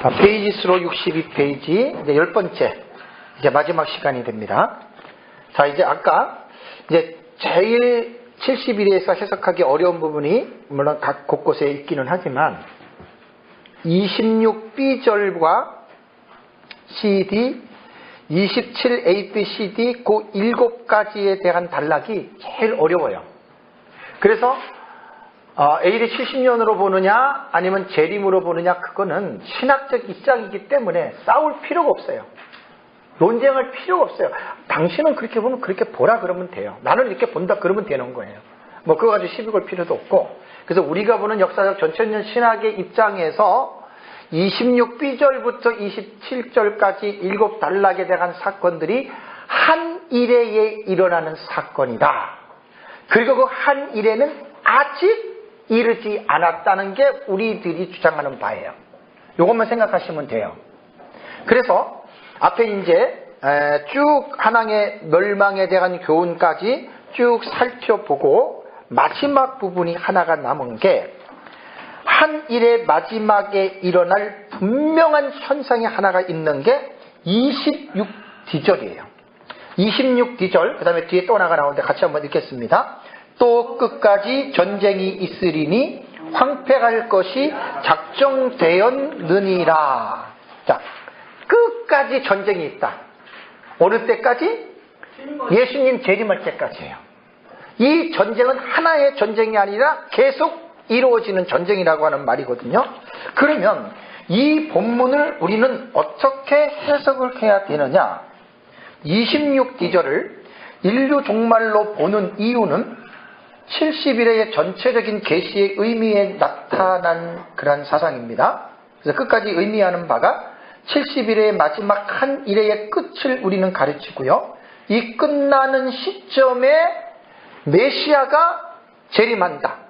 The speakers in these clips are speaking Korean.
페이지 수로 62페이지, 이제 10번째, 이제 마지막 시간이 됩니다. 자, 이제 아까, 이제 제일 71에서 해석하기 어려운 부분이, 물론 각 곳곳에 있기는 하지만, 26B절과 CD, 27 ABCD, 그 7가지에 대한 단락이 제일 어려워요. 그래서, A를 70년으로 보느냐 아니면 재림으로 보느냐, 그거는 신학적 입장이기 때문에 싸울 필요가 없어요. 논쟁할 필요가 없어요. 당신은 그렇게 보면 그렇게 보라 그러면 돼요. 나는 이렇게 본다 그러면 되는 거예요. 뭐 그거 가지고 시비 걸 필요도 없고. 그래서 우리가 보는 역사적 전천년 신학의 입장에서 26B절부터 27절까지 7단락에 대한 사건들이 한 일회에 일어나는 사건이다. 그리고 그 한 일회는 아직 이르지 않았다는 게 우리들이 주장하는 바예요. 이것만 생각하시면 돼요. 그래서 앞에 이제 쭉 한항의 멸망에 대한 교훈까지 쭉 살펴보고 마지막 부분이 하나가 남은 게 한 일의 마지막에 일어날 분명한 현상이 하나가 있는 게 26D절이에요. 26D절, 그 다음에 뒤에 또 하나가 나오는데 같이 한번 읽겠습니다. 또 끝까지 전쟁이 있으리니 황폐할 것이 작정되었느니라. 자, 끝까지 전쟁이 있다. 어느 때까지? 예수님 재림할 때까지예요. 이 전쟁은 하나의 전쟁이 아니라 계속 이루어지는 전쟁이라고 하는 말이거든요. 그러면 이 본문을 우리는 어떻게 해석을 해야 되느냐? 26D절을 인류 종말로 보는 이유는 70일의 전체적인 계시의 의미에 나타난 그런 사상입니다. 그래서 끝까지 의미하는 바가 70일의 마지막 한 일의 끝을 우리는 가르치고요. 이 끝나는 시점에 메시아가 재림한다.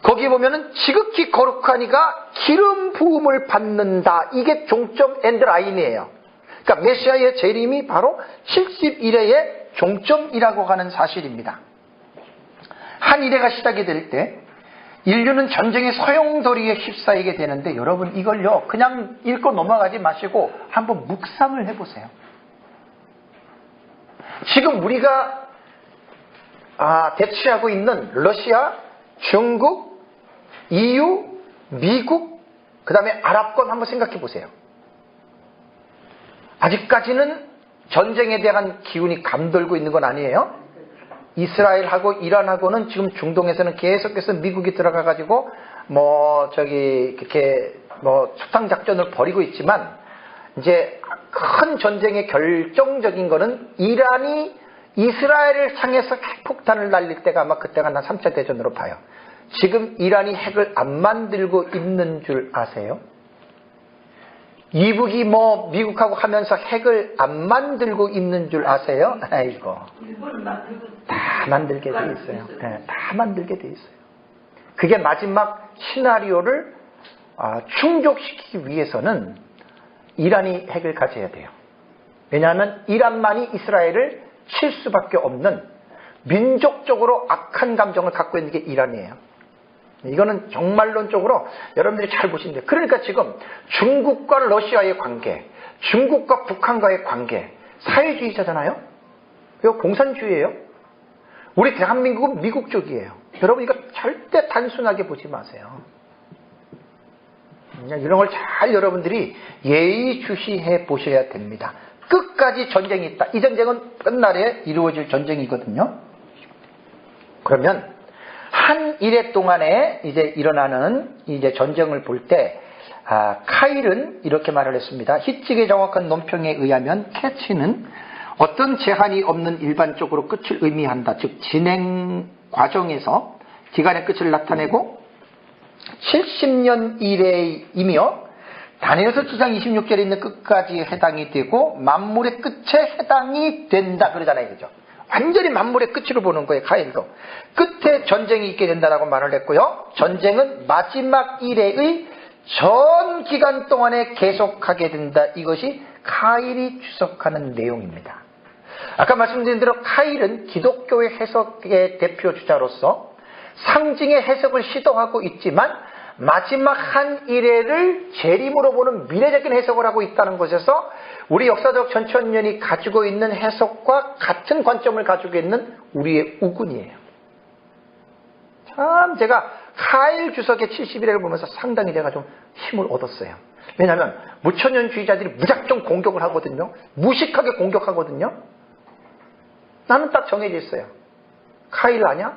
거기 보면은 지극히 거룩한 이가 기름 부음을 받는다. 이게 종점 엔드라인이에요. 그러니까 메시아의 재림이 바로 70일의 종점이라고 하는 사실입니다. 한 일회가 시작이 될 때 인류는 전쟁의 소용돌이에 휩싸이게 되는데, 여러분 이걸요 그냥 읽고 넘어가지 마시고 한번 묵상을 해보세요. 지금 우리가 대치하고 있는 러시아, 중국, EU, 미국, 그 다음에 아랍권 한번 생각해 보세요. 아직까지는 전쟁에 대한 기운이 감돌고 있는 건 아니에요. 이스라엘하고 이란하고는 지금 중동에서는 계속해서 미국이 들어가가지고 이렇게 수상작전을 벌이고 있지만, 이제 큰 전쟁의 결정적인 거는 이란이 이스라엘을 향해서 핵폭탄을 날릴 때가 아마 그때가 한 3차 대전으로 봐요. 지금 이란이 핵을 안 만들고 있는 줄 아세요? 이북이 미국하고 하면서 핵을 안 만들고 있는 줄 아세요? 아이고. 다 만들게 돼 있어요. 네, 다 만들게 돼 있어요. 그게 마지막 시나리오를 충족시키기 위해서는 이란이 핵을 가져야 돼요. 왜냐하면 이란만이 이스라엘을 칠 수밖에 없는 민족적으로 악한 감정을 갖고 있는 게 이란이에요. 이거는 정말론적으로 여러분들이 잘 보시면 돼요. 그러니까 지금 중국과 러시아의 관계, 중국과 북한과의 관계, 사회주의자잖아요? 이거 공산주의예요. 우리 대한민국은 미국 쪽이에요. 여러분 이거 절대 단순하게 보지 마세요. 이런 걸 잘 여러분들이 예의주시해 보셔야 됩니다. 끝까지 전쟁이 있다. 이 전쟁은 끝날에 이루어질 전쟁이거든요. 그러면 한 일회 동안에 이제 일어나는 이제 전쟁을 볼 때, 카일은 이렇게 말을 했습니다. 히직의 정확한 논평에 의하면 캐치는 어떤 제한이 없는 일반적으로 끝을 의미한다. 즉 진행 과정에서 기간의 끝을 나타내고 70년 이래이며 다니엘서 7장 26절에 있는 끝까지 해당이 되고 만물의 끝에 해당이 된다 그러잖아요. 그죠? 완전히 만물의 끝으로 보는 거예요. 카일도. 끝에 전쟁이 있게 된다라고 말을 했고요. 전쟁은 마지막 일회의 전 기간 동안에 계속하게 된다. 이것이 카일이 주석하는 내용입니다. 아까 말씀드린 대로 카일은 기독교의 해석의 대표 주자로서 상징의 해석을 시도하고 있지만 마지막 한 일회를 재림으로 보는 미래적인 해석을 하고 있다는 것에서 우리 역사적 전천년이 가지고 있는 해석과 같은 관점을 가지고 있는 우리의 우군이에요. 참 제가 카일 주석의 70일을 보면서 상당히 제가 좀 힘을 얻었어요. 왜냐하면 무천년주의자들이 무작정 공격을 하거든요. 무식하게 공격하거든요. 나는 딱 정해져 있어요. 카일 아냐?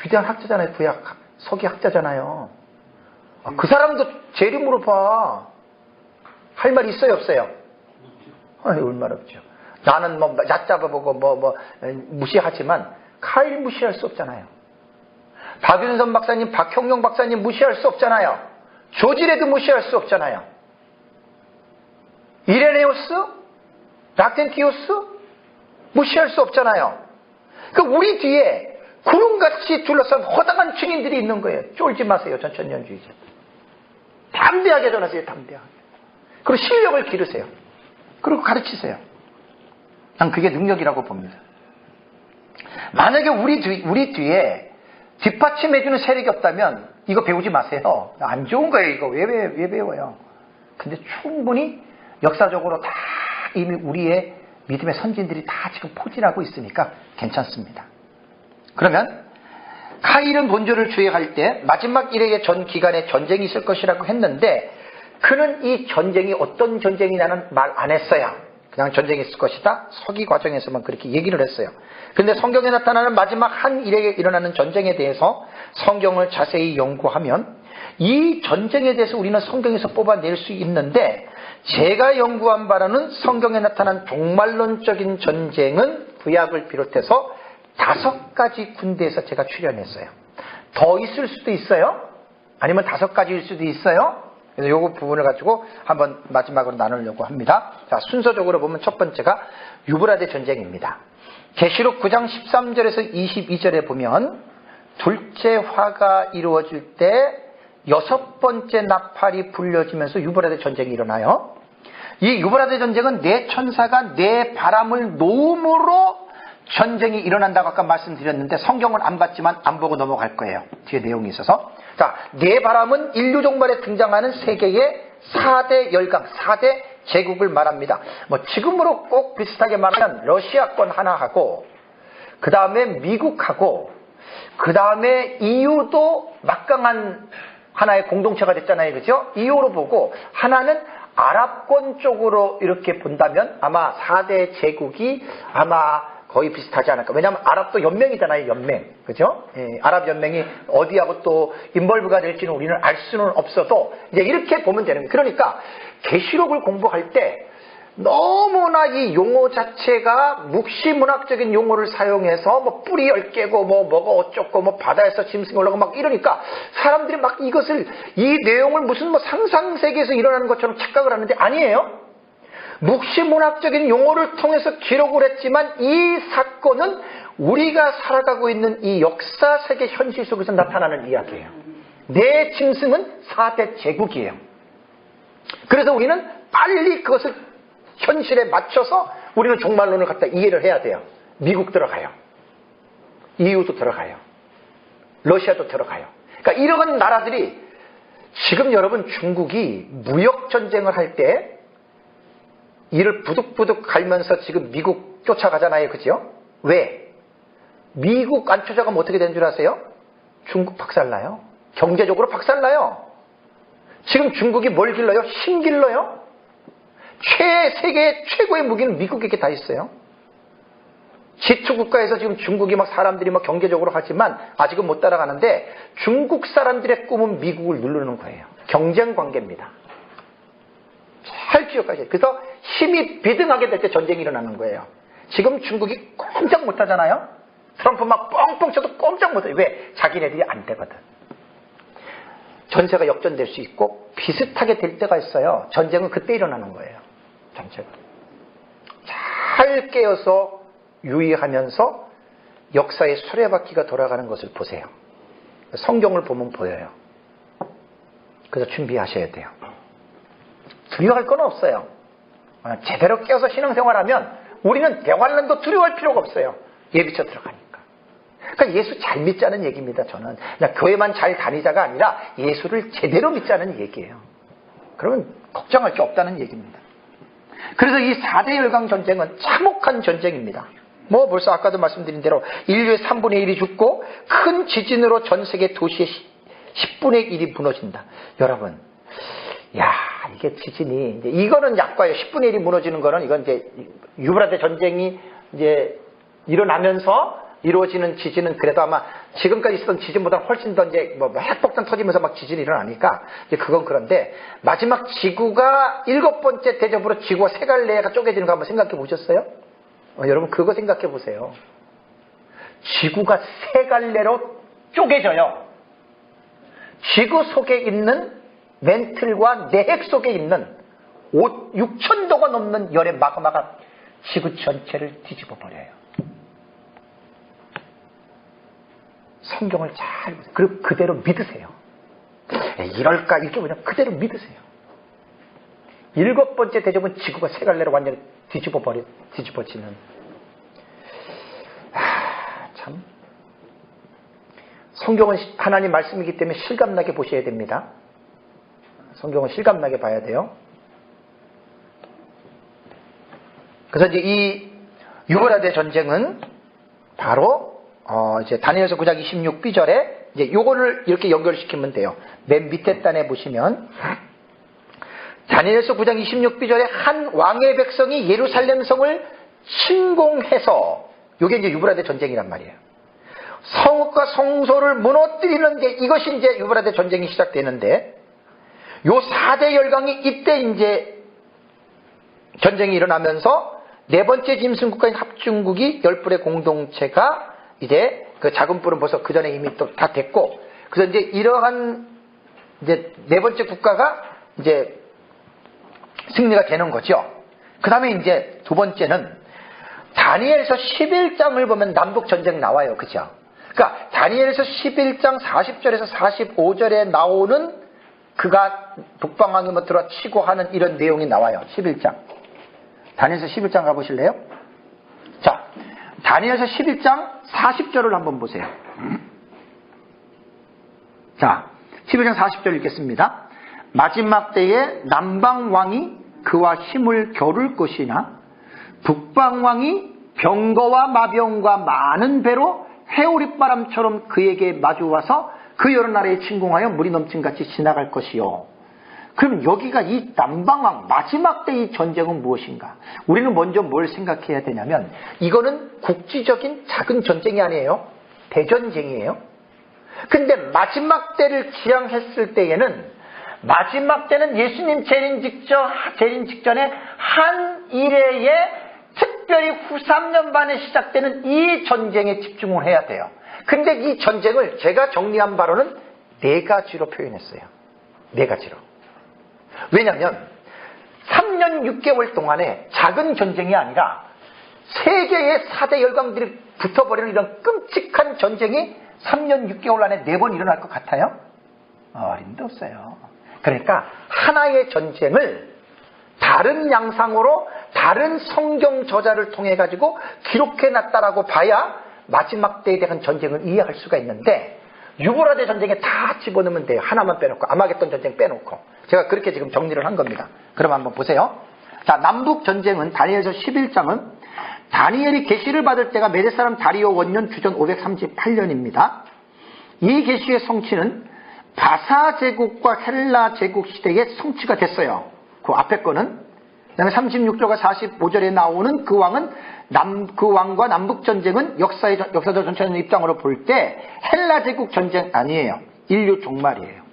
위대한 학자잖아요. 구약 서기 학자잖아요. 그 사람도 재림으로 봐. 할 말 있어요 없어요? 얼마나 없죠. 나는 뭐 얕잡아보고 무시하지만 카일 무시할 수 없잖아요. 박윤선 박사님, 박형용 박사님 무시할 수 없잖아요. 조지레드 무시할 수 없잖아요. 이레네우스, 락텐티우스 무시할 수 없잖아요. 그러니까 우리 뒤에 구름같이 둘러싼 허당한 증인들이 있는 거예요. 쫄지 마세요, 전천년주의자. 담대하게 전하세요, 담대하게. 그리고 실력을 기르세요. 그리고 가르치세요. 난 그게 능력이라고 봅니다. 만약에 우리 뒤에 뒷받침해주는 세력이 없다면 이거 배우지 마세요. 안 좋은 거예요. 이거 왜 배워요? 근데 충분히 역사적으로 다 이미 우리의 믿음의 선진들이 다 지금 포진하고 있으니까 괜찮습니다. 그러면 카일은 본조를 주행할 때 마지막 일의 전 기간에 전쟁이 있을 것이라고 했는데 그는 이 전쟁이 어떤 전쟁이냐는 말 안 했어요. 그냥 전쟁이 있을 것이다. 서기 과정에서만 그렇게 얘기를 했어요. 그런데 성경에 나타나는 마지막 한 일에 일어나는 전쟁에 대해서 성경을 자세히 연구하면 이 전쟁에 대해서 우리는 성경에서 뽑아낼 수 있는데 제가 연구한 바로는 성경에 나타난 종말론적인 전쟁은 구약을 비롯해서 5가지 군대에서 제가 출연했어요. 더 있을 수도 있어요. 아니면 5가지일 수도 있어요. 그래서 요 부분을 가지고 한번 마지막으로 나누려고 합니다. 자, 순서적으로 보면 첫 번째가 유브라데 전쟁입니다. 계시록 9장 13절에서 22절에 보면 둘째 화가 이루어질 때 6번째 나팔이 불려지면서 유브라데 전쟁이 일어나요. 이 유브라데 전쟁은 네 천사가 네 바람을 놓음으로 전쟁이 일어난다고 아까 말씀드렸는데 성경은 안 봤지만 안 보고 넘어갈 거예요. 뒤에 내용이 있어서. 자, 네 바람은 인류 종말에 등장하는 세계의 4대 열강, 4대 제국을 말합니다. 뭐 지금으로 꼭 비슷하게 말하면 러시아권 하나하고 그 다음에 미국하고 그 다음에 EU도 막강한 하나의 공동체가 됐잖아요. 그죠? EU로 보고 하나는 아랍권 쪽으로 이렇게 본다면 아마 4대 제국이 아마 거의 비슷하지 않을까. 왜냐하면 아랍도 연맹이잖아요. 연맹. 그죠? 예, 아랍 연맹이 어디하고 또 인벌브가 될지는 우리는 알 수는 없어도 이제 이렇게 보면 되는 거예요. 그러니까 계시록을 공부할 때 너무나 이 용어 자체가 묵시문학적인 용어를 사용해서 뭐 뿌리 10개고 뭐가 어쩌고 뭐 바다에서 짐승이 올라가고 막 이러니까 사람들이 막 이것을 이 내용을 무슨 뭐 상상세계에서 일어나는 것처럼 착각을 하는데 아니에요. 묵시문학적인 용어를 통해서 기록을 했지만 이 사건은 우리가 살아가고 있는 이 역사세계 현실 속에서 나타나는 이야기예요. 내 짐승은 4대 제국이에요. 그래서 우리는 빨리 그것을 현실에 맞춰서 우리는 종말론을 갖다 이해를 해야 돼요. 미국 들어가요. EU도 들어가요. 러시아도 들어가요. 그러니까 이런 나라들이 지금 여러분 중국이 무역전쟁을 할 때 이를 부득부득 갈면서 지금 미국 쫓아가잖아요. 그죠? 왜? 미국 안 쫓아가면 어떻게 되는 줄 아세요? 중국 박살나요. 경제적으로 박살나요. 지금 중국이 뭘 길러요? 힘 길러요. 세계 최고의 무기는 미국에게 다 있어요. 지투국가에서 지금 중국이 막 사람들이 막 경제적으로 하지만 아직은 못 따라가는데 중국 사람들의 꿈은 미국을 누르는 거예요. 경쟁 관계입니다. 잘 기억하세요. 그래서 힘이 비등하게 될 때 전쟁이 일어나는 거예요. 지금 중국이 꼼짝 못하잖아요. 트럼프 막 뻥뻥 쳐도 꼼짝 못해요. 왜? 자기네들이 안 되거든. 전세가 역전될 수 있고 비슷하게 될 때가 있어요. 전쟁은 그때 일어나는 거예요. 전체가. 잘 깨어서 유의하면서 역사의 수레바퀴가 돌아가는 것을 보세요. 성경을 보면 보여요. 그래서 준비하셔야 돼요. 두려워할 건 없어요. 제대로 깨어서 신앙생활하면 우리는 대환란도 두려워할 필요가 없어요. 예비쳐 들어가니까. 그러니까 예수 잘 믿자는 얘기입니다. 저는 그냥 교회만 잘 다니자가 아니라 예수를 제대로 믿자는 얘기예요. 그러면 걱정할 게 없다는 얘기입니다. 그래서 이 4대 열강 전쟁은 참혹한 전쟁입니다. 뭐 벌써 아까도 말씀드린 대로 인류의 3분의 1이 죽고 큰 지진으로 전 세계 도시의 10분의 1이 무너진다. 여러분, 야, 이게 지진이 이제 이거는 약과예요. 10분의 1이 무너지는 거는 이건 이제 유브라데 전쟁이 이제 일어나면서 이루어지는 지진은 그래도 아마 지금까지 있었던 지진보다 훨씬 더 이제 뭐 핵폭탄 터지면서 막 지진이 일어나니까 이제 그건 그런데 마지막 지구가 7번째 대접으로 지구가 세 갈래가 쪼개지는 거 한번 생각해 보셨어요? 여러분 그거 생각해 보세요. 지구가 세 갈래로 쪼개져요. 지구 속에 있는 멘틀과 내핵 속에 있는 6,000도가 넘는 열의 마그마가 지구 전체를 뒤집어 버려요. 성경을 잘 보세요. 그리고 그대로 믿으세요. 이럴까 이렇게 그냥 그대로 믿으세요. 7번째 대접은 지구가 세 갈래로 완전히 뒤집어지는. 참. 성경은 하나님 말씀이기 때문에 실감나게 보셔야 됩니다. 성경은 실감나게 봐야 돼요. 그래서 이제 이 유브라데 전쟁은 바로 이제 다니엘서 9장 26비절에 이제 요거를 이렇게 연결시키면 돼요. 맨 밑에 단에 보시면 다니엘서 9장 26비절에 한 왕의 백성이 예루살렘 성을 침공해서 요게 이제 유브라데 전쟁이란 말이에요. 성읍과 성소를 무너뜨리는 게 이것이 이제 유브라데 전쟁이 시작되는데 요 4대 열강이 이때 이제 전쟁이 일어나면서 네 번째 짐승국가인 합중국이 10불의 공동체가 이제 그 작은 뿔은 벌써 그 전에 이미 또 다 됐고, 그래서 이제 이러한 이제 네 번째 국가가 이제 승리가 되는 거죠. 그 다음에 이제 두 번째는 다니엘서 11장을 보면 남북 전쟁 나와요. 그죠? 그러니까 다니엘서 11장 40절에서 45절에 나오는 그가 북방왕이 뭐 들어 치고 하는 이런 내용이 나와요. 11장. 다니엘서 11장 가보실래요? 자, 다니엘서 11장 40절을 한번 보세요. 자, 11장 40절 읽겠습니다. 마지막 때에 남방왕이 그와 힘을 겨룰 것이나 북방왕이 병거와 마병과 많은 배로 해오릿바람처럼 그에게 마주와서 그 여러 나라에 침공하여 물이 넘침같이 지나갈 것이요. 그럼 여기가 이 남방왕 마지막 때 이 전쟁은 무엇인가? 우리는 먼저 뭘 생각해야 되냐면 이거는 국지적인 작은 전쟁이 아니에요. 대전쟁이에요. 근데 마지막 때를 지향했을 때에는 마지막 때는 예수님 재림 직전에 한 일회에 특별히 후 3년 반에 시작되는 이 전쟁에 집중을 해야 돼요. 근데 이 전쟁을 제가 정리한 바로는 4가지로 표현했어요. 4가지로. 왜냐하면 3년 6개월 동안에 작은 전쟁이 아니라 세계의 4대 열강들이 붙어버리는 이런 끔찍한 전쟁이 3년 6개월 안에 4번 일어날 것 같아요? 어림도 없어요. 그러니까 하나의 전쟁을 다른 양상으로 다른 성경 저자를 통해 가지고 기록해놨다라고 봐야 마지막 때에 대한 전쟁을 이해할 수가 있는데 유브라데 전쟁에 다 집어넣으면 돼요. 하나만 빼놓고 아마겟돈 전쟁 빼놓고 제가 그렇게 지금 정리를 한 겁니다. 그럼 한번 보세요. 자, 남북 전쟁은 다니엘서 11장은 다니엘이 계시를 받을 때가 메대 사람 다리오 원년 주전 538년입니다. 이 계시의 성취는 바사 제국과 헬라 제국 시대의 성취가 됐어요. 그 앞에 거는. 그다음에 36절과 45절에 나오는 그 왕은 그 왕과 남북 전쟁은 역사적 전체적인 입장으로 볼 때 헬라 제국 전쟁 아니에요. 인류 종말이에요.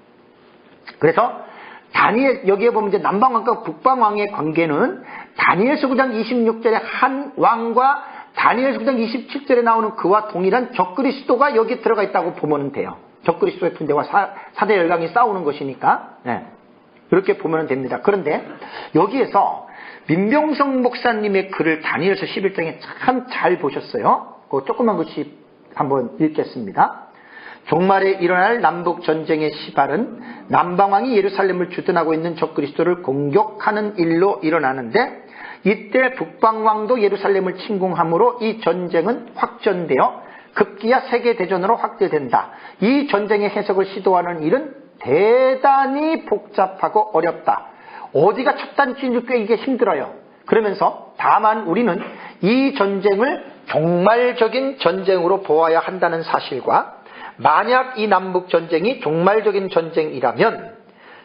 그래서 다니엘 여기에 보면 이제 남방왕과 북방왕의 관계는 다니엘서 9장 26절에 한 왕과 다니엘서 9장 27절에 나오는 그와 동일한 적그리스도가 여기 들어가 있다고 보면 돼요. 적그리스도의 군대와 4대 열강이 싸우는 것이니까. 네. 그렇게 보면 됩니다. 그런데 여기에서 민병성 목사님의 글을 다니엘서 11장에 참 잘 보셨어요. 그 조그만 글씨 한번 읽겠습니다. 종말에 일어날 남북 전쟁의 시발은 남방왕이 예루살렘을 주둔하고 있는 적그리스도를 공격하는 일로 일어나는데 이때 북방왕도 예루살렘을 침공함으로 이 전쟁은 확전되어 급기야 세계대전으로 확대된다. 이 전쟁의 해석을 시도하는 일은 대단히 복잡하고 어렵다. 어디가 첫 단추인지 꿰기가 힘들어요. 그러면서 다만 우리는 이 전쟁을 종말적인 전쟁으로 보아야 한다는 사실과 만약 이 남북전쟁이 종말적인 전쟁이라면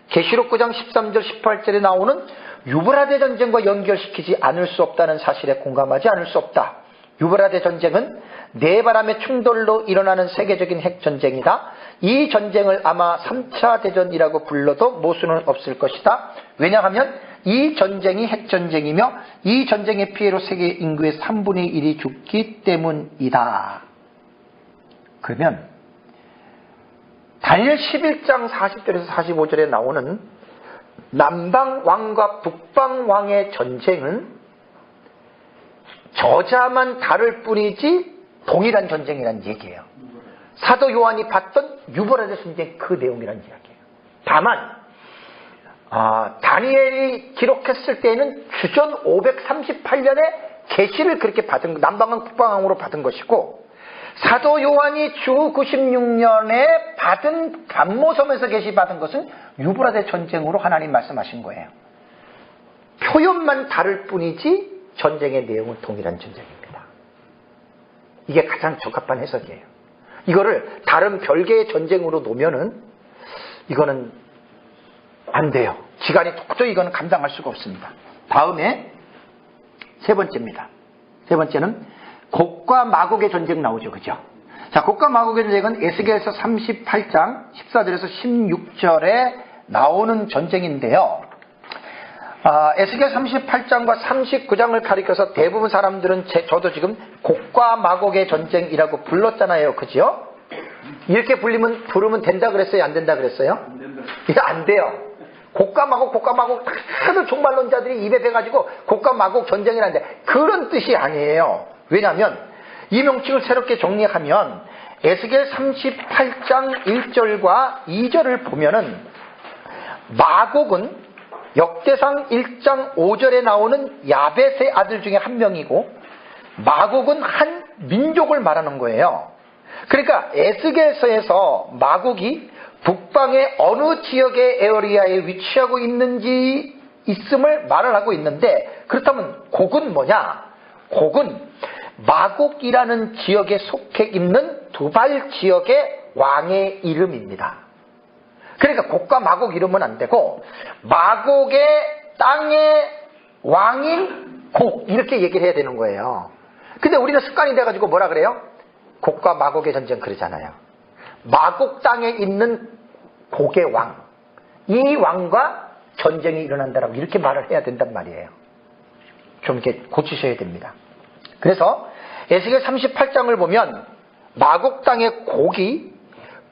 계시록 9장 13절 18절에 나오는 유브라데 전쟁과 연결시키지 않을 수 없다는 사실에 공감하지 않을 수 없다. 유브라데 전쟁은 네 바람의 충돌로 일어나는 세계적인 핵전쟁이다. 이 전쟁을 아마 3차 대전이라고 불러도 모순은 없을 것이다. 왜냐하면 이 전쟁이 핵전쟁이며 이 전쟁의 피해로 세계 인구의 3분의 1이 죽기 때문이다. 그러면 다니엘 11장 40절에서 45절에 나오는 남방왕과 북방왕의 전쟁은 저자만 다를 뿐이지 동일한 전쟁이라는 얘기예요. 사도 요한이 봤던 유브라데 전쟁 그 내용이라는 이야기예요. 다만 다니엘이 기록했을 때에는 주전 538년에 계시를 그렇게 받은 남방왕 북방왕으로 받은 것이고 사도 요한이 주 96년에 받은 반모섬에서 계시 받은 것은 유브라데 전쟁으로 하나님 말씀하신 거예요. 표현만 다를 뿐이지 전쟁의 내용은 동일한 전쟁입니다. 이게 가장 적합한 해석이에요. 이거를 다른 별개의 전쟁으로 놓으면은 이거는 안 돼요. 기간이 도저히 이거는 감당할 수가 없습니다. 다음에 세 번째입니다. 세 번째는 곡과 마곡의 전쟁 나오죠. 그죠? 자, 곡과 마곡의 전쟁은 에스겔서 38장 14절에서 16절에 나오는 전쟁인데요. 에스겔 38장과 39장을 가리켜서 대부분 사람들은 저도 지금 곡과 마곡의 전쟁이라고 불렀잖아요. 그죠? 이렇게 부르면 된다 그랬어요? 안 된다 그랬어요? 안 된다. 이거 안 돼요. 곡과 마곡 다들 종말론자들이 입에 대가지고 곡과 마곡 전쟁이라는데 그런 뜻이 아니에요. 왜냐하면 이 명칭을 새롭게 정리하면 에스겔 38장 1절과 2절을 보면은 마곡은 역대상 1장 5절에 나오는 야벳의 아들 중에 한 명이고 마곡은 한 민족을 말하는 거예요. 그러니까 에스겔서에서 마곡이 북방의 어느 지역의 에어리아에 위치하고 있음을 말을 하고 있는데 그렇다면 곡은 뭐냐? 곡은 마곡이라는 지역에 속해 있는 두발 지역의 왕의 이름입니다. 그러니까 곡과 마곡 이름은 안 되고 마곡의 땅의 왕인 곡 이렇게 얘기를 해야 되는 거예요. 근데 우리는 습관이 돼가지고 뭐라 그래요? 곡과 마곡의 전쟁 그러잖아요. 마곡 땅에 있는 곡의 왕, 이 왕과 전쟁이 일어난다라고 이렇게 말을 해야 된단 말이에요. 좀 이렇게 고치셔야 됩니다. 그래서 에스겔 38장을 보면 마곡 땅의 곡이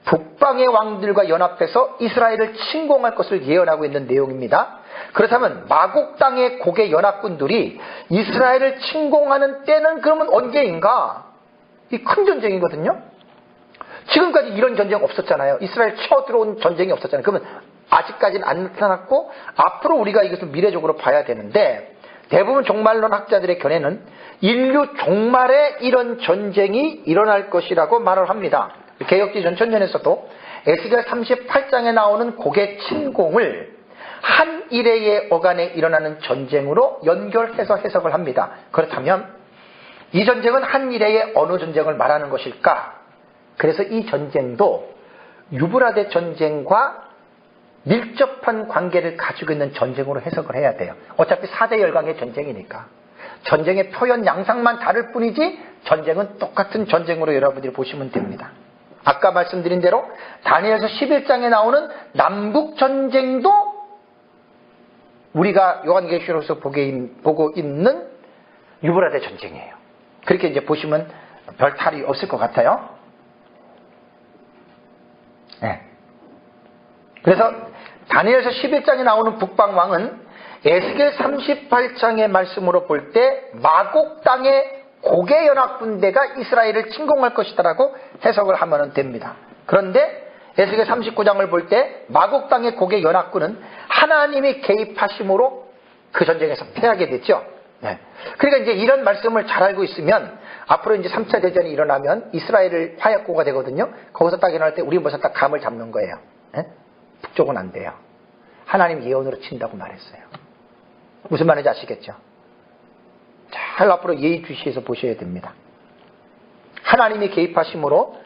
북방의 왕들과 연합해서 이스라엘을 침공할 것을 예언하고 있는 내용입니다. 그렇다면 마곡 땅의 곡의 연합군들이 이스라엘을 침공하는 때는 그러면 언제인가? 이 큰 전쟁이거든요. 지금까지 이런 전쟁 없었잖아요. 이스라엘 쳐들어온 전쟁이 없었잖아요. 그러면 아직까지는 안 나타났고 앞으로 우리가 이것을 미래적으로 봐야 되는데 대부분 종말론 학자들의 견해는 인류 종말에 이런 전쟁이 일어날 것이라고 말을 합니다. 개혁지 전천년에서도 에스겔 38장에 나오는 곡의 침공을 한 일회의 어간에 일어나는 전쟁으로 연결해서 해석을 합니다. 그렇다면 이 전쟁은 한 일회의 어느 전쟁을 말하는 것일까? 그래서 이 전쟁도 유브라데 전쟁과 밀접한 관계를 가지고 있는 전쟁으로 해석을 해야 돼요. 어차피 4대 열강의 전쟁이니까. 전쟁의 표현 양상만 다를 뿐이지 전쟁은 똑같은 전쟁으로 여러분들이 보시면 됩니다. 아까 말씀드린 대로 다니엘서 11장에 나오는 남북전쟁도 우리가 요한계시록에서 보고 있는 유브라데 전쟁이에요. 그렇게 이제 보시면 별 탈이 없을 것 같아요. 네. 그래서 다니엘서 11장에 나오는 북방왕은 에스겔 38장의 말씀으로 볼 때 마곡 땅의 곡의 연합군대가 이스라엘을 침공할 것이다라고 해석을 하면 됩니다. 그런데 에스겔 39장을 볼 때 마곡 땅의 곡의 연합군은 하나님이 개입하심으로 그 전쟁에서 패하게 됐죠. 네. 그러니까 이제 이런 말씀을 잘 알고 있으면 앞으로 이제 3차 대전이 일어나면 이스라엘을 화약고가 되거든요. 거기서 딱 일어날 때 우리 벌써 딱 감을 잡는 거예요. 네? 북쪽은 안 돼요. 하나님 예언으로 친다고 말했어요. 무슨 말인지 아시겠죠? 잘 앞으로 예의주시해서 보셔야 됩니다. 하나님이 개입하심으로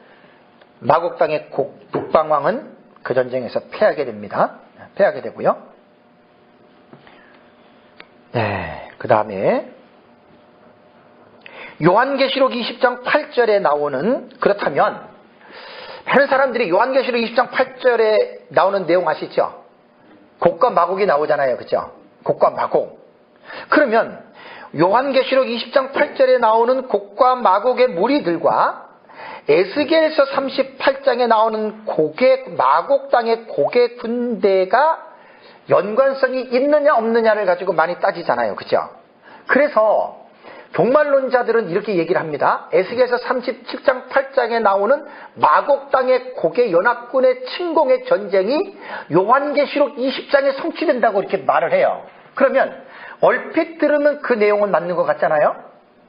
마곡 땅의 북방왕은 그 전쟁에서 패하게 됩니다. 패하게 되고요. 네, 그 다음에 요한계시록 20장 8절에 나오는, 그렇다면 많은 사람들이 요한계시록 20장 8절에 나오는 내용 아시죠? 곡과 마곡이 나오잖아요. 그죠? 곡과 마곡. 그러면 요한계시록 20장 8절에 나오는 곡과 마곡의 무리들과 에스겔서 38장에 나오는 마곡 땅의 곡의 군대가 연관성이 있느냐 없느냐를 가지고 많이 따지잖아요. 그죠? 그래서 종말론자들은 이렇게 얘기를 합니다. 에스겔서 37장 8장에 나오는 마곡 땅의 곡의 연합군의 침공의 전쟁이 요한계시록 20장에 성취된다고 이렇게 말을 해요. 그러면 얼핏 들으면 그 내용은 맞는 것 같잖아요.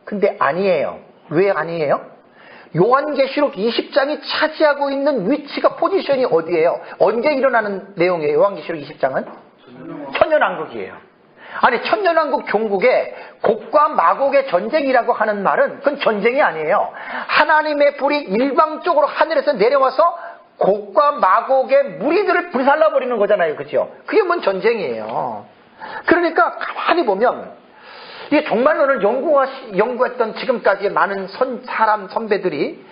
근데 아니에요. 왜 아니에요? 요한계시록 20장이 차지하고 있는 위치가, 포지션이 어디예요? 언제 일어나는 내용이에요? 요한계시록 20장은? 천년왕국이에요. 아니, 천년왕국 종국에 곡과 마곡의 전쟁이라고 하는 말은 그건 전쟁이 아니에요. 하나님의 불이 일방적으로 하늘에서 내려와서 곡과 마곡의 무리들을 불살라버리는 거잖아요. 그죠? 그게 뭔 전쟁이에요. 그러니까 가만히 보면 이게 정말로는 연구했던 지금까지의 많은 선배들이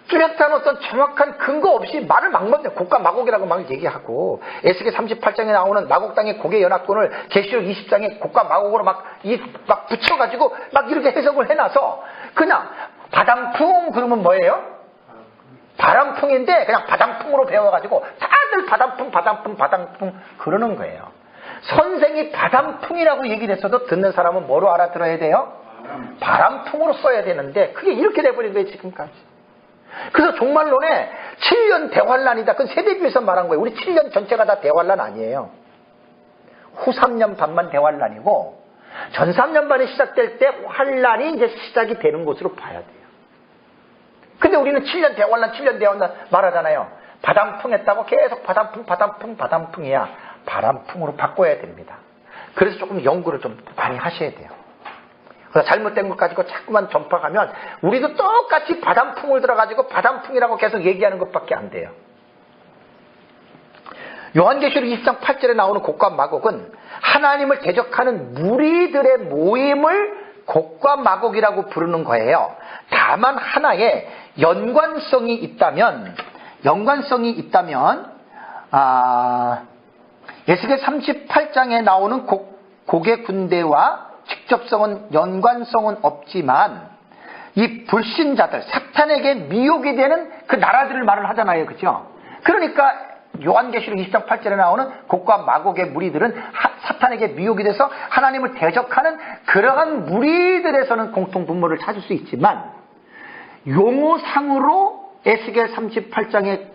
뚜렷한 어떤 정확한 근거 없이 말을 막 못해요. 곡과 마곡이라고 막 얘기하고, 에스겔 38장에 나오는 마곡 땅의 곡의 연합군을 계시록 20장에 곡과 마곡으로 막 붙여가지고 막 이렇게 해석을 해놔서 그냥 바람풍 그러면 뭐예요? 바람풍인데 그냥 바람풍으로 배워가지고 다들 바람풍 그러는 거예요. 선생이 바람풍이라고 얘기를 했어도 듣는 사람은 뭐로 알아들어야 돼요? 바람풍으로 써야 되는데 그게 이렇게 돼버린 거예요, 지금까지. 그래서 종말론에 7년 대환란이다. 그건 세대주에서 말한 거예요. 우리 7년 전체가 다 대환란 아니에요. 후 3년 반만 대환란이고 전 3년 반이 시작될 때 환란이 이제 시작이 되는 것으로 봐야 돼요. 근데 우리는 7년 대환란 말하잖아요. 바람풍 했다고 계속 바람풍이야. 바람풍으로 바꿔야 됩니다. 그래서 조금 연구를 좀 많이 하셔야 돼요. 그래서 잘못된 것 가지고 자꾸만 전파하면 우리도 똑같이 바람풍을 들어가지고 바람풍이라고 계속 얘기하는 것밖에 안 돼요. 요한계시록 20장 8절에 나오는 곡과 마곡은 하나님을 대적하는 무리들의 모임을 곡과 마곡이라고 부르는 거예요. 다만 하나의 연관성이 있다면 에스겔 38장에 나오는 곡의 군대와 직접성은, 연관성은 없지만 이 불신자들, 사탄에게 미혹이 되는 그 나라들을 말을 하잖아요. 그죠? 그러니까 요한계시록 20장 8절에 나오는 곡과 마곡의 무리들은 사탄에게 미혹이 돼서 하나님을 대적하는 그러한 무리들에서는 공통분모를 찾을 수 있지만, 용어상으로 에스겔 38장의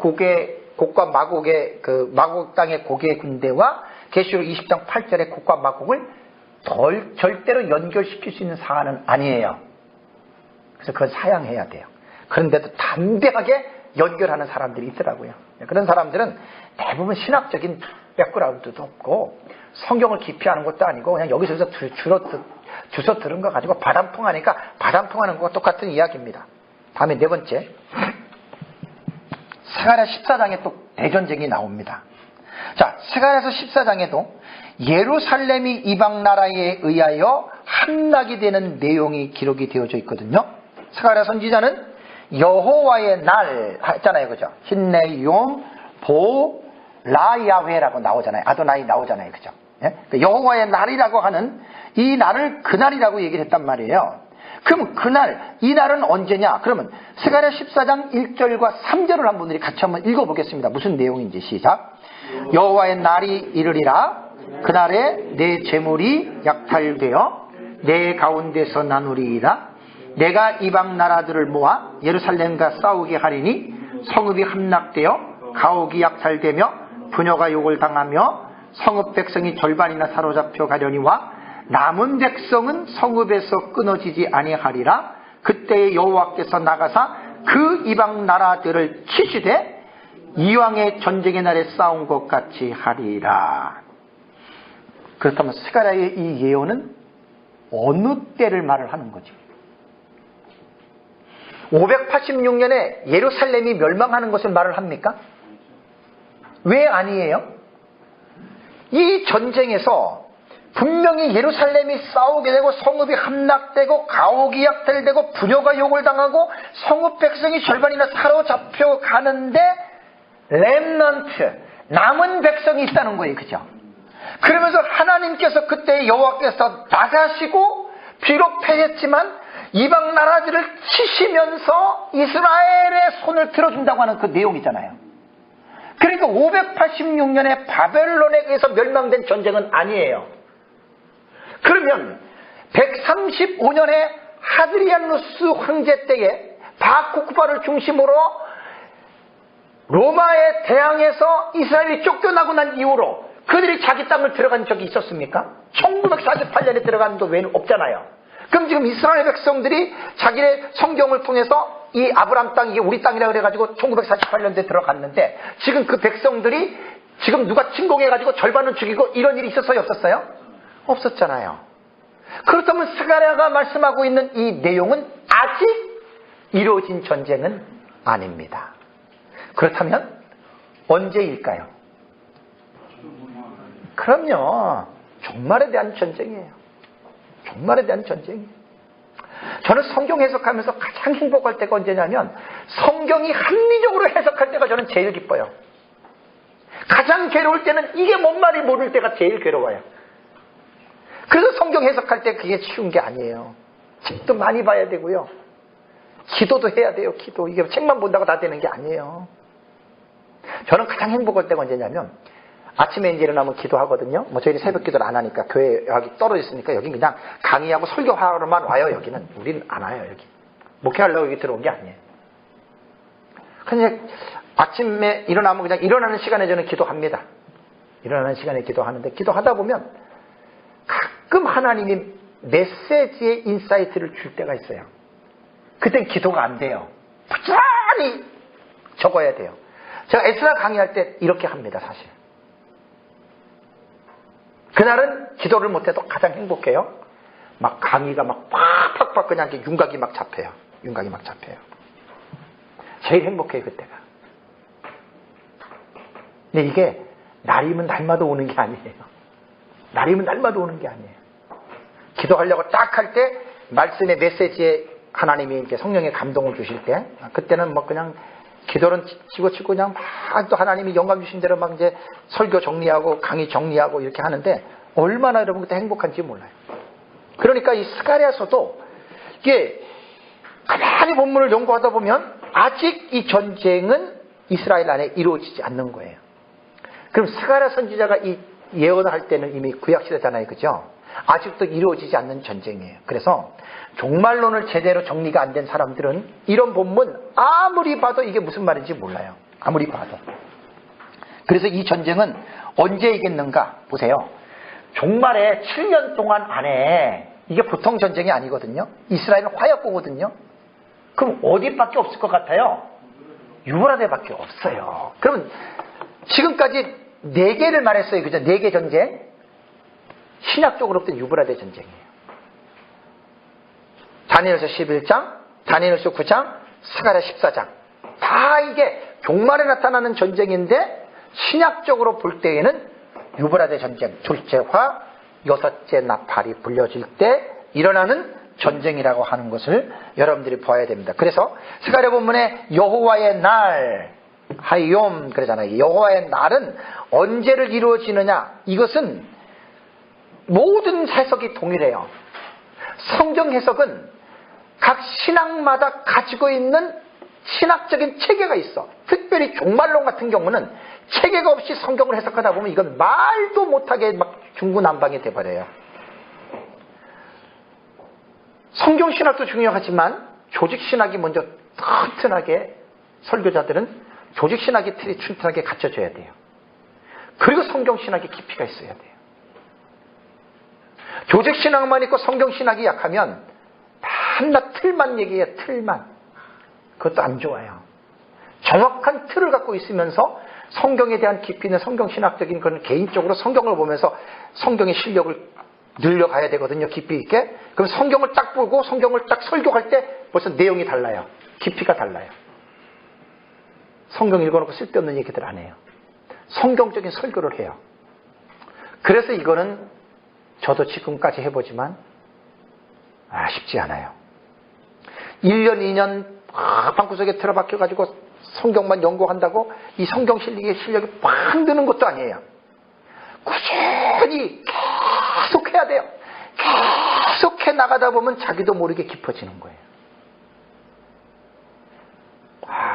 곡과 마곡의 마곡 땅의 곡의 군대와 계시록 20장 8절의 곡과 마곡을 절대로 연결시킬 수 있는 사안은 아니에요. 그래서 그건 사양해야 돼요. 그런데도 담대하게 연결하는 사람들이 있더라고요. 그런 사람들은 대부분 신학적인 백그라운드도 없고 성경을 깊이 아는 것도 아니고 그냥 여기서 주워 들은 거 가지고 바람풍하니까 바람풍하는 것과 똑같은 이야기입니다. 다음에 네 번째, 스가랴 14장에 또 대전쟁이 나옵니다. 자, 스가랴서 14장에도 예루살렘이 이방 나라에 의하여 함락이 되는 내용이 기록이 되어져 있거든요. 스가랴 선지자는 여호와의 날 했잖아요. 그죠? 힌내용 보 라야훼라고 나오잖아요. 아도나이 나오잖아요. 그죠? 예? 여호와의 날이라고 하는 이 날을 그날이라고 얘기를 했단 말이에요. 그럼 그날, 이 날은 언제냐? 그러면 스가랴 14장 1절과 3절을 한 분들이 같이 한번 읽어보겠습니다. 무슨 내용인지 시작. 여호와의 날이 이르리라. 그날에 내 재물이 약탈되어 내 가운데서 나누리이다. 내가 이방 나라들을 모아 예루살렘과 싸우게 하리니 성읍이 함락되어 가옥이 약탈되며 부녀가 욕을 당하며 성읍 백성이 절반이나 사로잡혀 가려니와 남은 백성은 성읍에서 끊어지지 아니하리라. 그때에 여호와께서 나가사 그 이방 나라들을 치시되 이왕의 전쟁의 날에 싸운 것 같이 하리라. 그렇다면 스가랴의 이 예언은 어느 때를 말을 하는 거지? 586년에 예루살렘이 멸망하는 것을 말을 합니까? 왜 아니에요? 이 전쟁에서 분명히 예루살렘이 싸우게 되고 성읍이 함락되고 가옥이 약탈되고 부녀가 욕을 당하고 성읍 백성이 절반이나 사로잡혀 가는데 렘넌트, 남은 백성이 있다는 거예요. 그죠? 그러면서 하나님께서 그때 여호와께서 나가시고 비록 패했지만 이방 나라들을 치시면서 이스라엘의 손을 들어준다고 하는 그 내용이잖아요. 그러니까 586년에 바벨론에 의해서 멸망된 전쟁은 아니에요. 그러면 135년에 하드리아누스 황제 때에 바쿠쿠바를 중심으로 로마에 대항해서 이스라엘이 쫓겨나고 난 이후로 그들이 자기 땅을 들어간 적이 있었습니까? 1948년에 들어간 것 외에는 없잖아요. 그럼 지금 이스라엘 백성들이 자기네 성경을 통해서 이 아브람 땅, 이게 우리 땅이라 그래가지고 1948년도에 들어갔는데 지금 그 백성들이 지금 누가 침공해가지고 절반은 죽이고 이런 일이 있었어요? 없었어요? 없었잖아요. 그렇다면 스가랴가 말씀하고 있는 이 내용은 아직 이루어진 전쟁은 아닙니다. 그렇다면 언제일까요? 그럼요. 종말에 대한 전쟁이에요. 종말에 대한 전쟁이에요. 저는 성경 해석하면서 가장 행복할 때가 언제냐면 성경이 합리적으로 해석할 때가 저는 제일 기뻐요. 가장 괴로울 때는 이게 뭔 말이 모를 때가 제일 괴로워요. 그래서 성경 해석할 때 그게 쉬운 게 아니에요. 책도 많이 봐야 되고요. 기도도 해야 돼요. 기도. 이게 책만 본다고 다 되는 게 아니에요. 저는 가장 행복할 때가 언제냐면 아침에 이제 일어나면 기도하거든요. 뭐 저희는 새벽 기도를 안 하니까 교회 여기 떨어져 있으니까 여긴 그냥 강의하고 설교하러만 와요. 여기는 우리는 안 와요. 여기 목회하려고 여기 들어온 게 아니에요. 그냥 아침에 일어나면 그냥 일어나는 시간에 저는 기도합니다. 일어나는 시간에 기도하는데 기도하다 보면 가끔 하나님이 메시지의 인사이트를 줄 때가 있어요. 그땐 기도가 안 돼요. 부지런히 적어야 돼요. 제가 에스라 강의할 때 이렇게 합니다. 사실 그날은 기도를 못해도 가장 행복해요. 막 강의가 막 팍팍팍 그냥 윤곽이 막 잡혀요. 윤곽이 막 잡혀요. 제일 행복해요 그때가. 근데 이게 날이면 날마다 오는 게 아니에요. 날이면 날마다 오는 게 아니에요. 기도하려고 딱 할 때 말씀의 메시지에 하나님이 이렇게 성령의 감동을 주실 때 그때는 뭐 그냥 기도는 치고 그냥 막 또 하나님이 영감 주신 대로 막 이제 설교 정리하고 강의 정리하고 이렇게 하는데 얼마나 여러분 그때 행복한지 몰라요. 그러니까 이 스가랴서도 이게 가만히 본문을 연구하다 보면 아직 이 전쟁은 이스라엘 안에 이루어지지 않는 거예요. 그럼 스가랴 선지자가 이 예언을 할 때는 이미 구약시대잖아요. 그죠? 아직도 이루어지지 않는 전쟁이에요. 그래서 종말론을 제대로 정리가 안 된 사람들은 이런 본문 아무리 봐도 이게 무슨 말인지 몰라요. 아무리 봐도. 그래서 이 전쟁은 언제 이겼는가 보세요. 종말에 7년 동안 안에 이게 보통 전쟁이 아니거든요. 이스라엘은 화약고거든요. 그럼 어디밖에 없을 것 같아요? 유브라데밖에 없어요. 그러면 지금까지 4개를 말했어요. 그죠? 4개 전쟁. 신약적으로 볼 때 유브라데 전쟁이에요. 다니엘서 11장, 다니엘서 9장, 스가랴 14장. 다 이게 종말에 나타나는 전쟁인데 신약적으로 볼 때에는 유브라데 전쟁, 둘째화, 여섯째 나팔이 불려질 때 일어나는 전쟁이라고 하는 것을 여러분들이 봐야 됩니다. 그래서 스가랴 본문에 여호와의 날, 하이옴 그러잖아요. 여호와의 날은 언제를 이루어지느냐? 이것은 모든 해석이 동일해요. 성경 해석은 각 신학마다 가지고 있는 신학적인 체계가 있어. 특별히 종말론 같은 경우는 체계가 없이 성경을 해석하다 보면 이건 말도 못하게 막 중구난방이 돼버려요. 성경 신학도 중요하지만 조직 신학이 먼저 튼튼하게 설교자들은 조직 신학의 틀이 튼튼하게 갖춰져야 돼요. 그리고 성경 신학의 깊이가 있어야 돼요. 조직신학만 있고 성경신학이 약하면 한낱 틀만 얘기해요. 틀만. 그것도 안 좋아요. 정확한 틀을 갖고 있으면서 성경에 대한 깊이 있는 성경신학적인 그런 개인적으로 성경을 보면서 성경의 실력을 늘려가야 되거든요. 깊이 있게. 그럼 성경을 딱 보고 성경을 딱 설교할 때 벌써 내용이 달라요. 깊이가 달라요. 성경 읽어놓고 쓸데없는 얘기들 안 해요. 성경적인 설교를 해요. 그래서 이거는 저도 지금까지 해보지만 쉽지 않아요. 1년, 2년 방구석에 틀어박혀가지고 성경만 연구한다고 이 성경 실력이 팍 느는 것도 아니에요. 꾸준히 계속 해야 돼요. 계속 해 나가다 보면 자기도 모르게 깊어지는 거예요.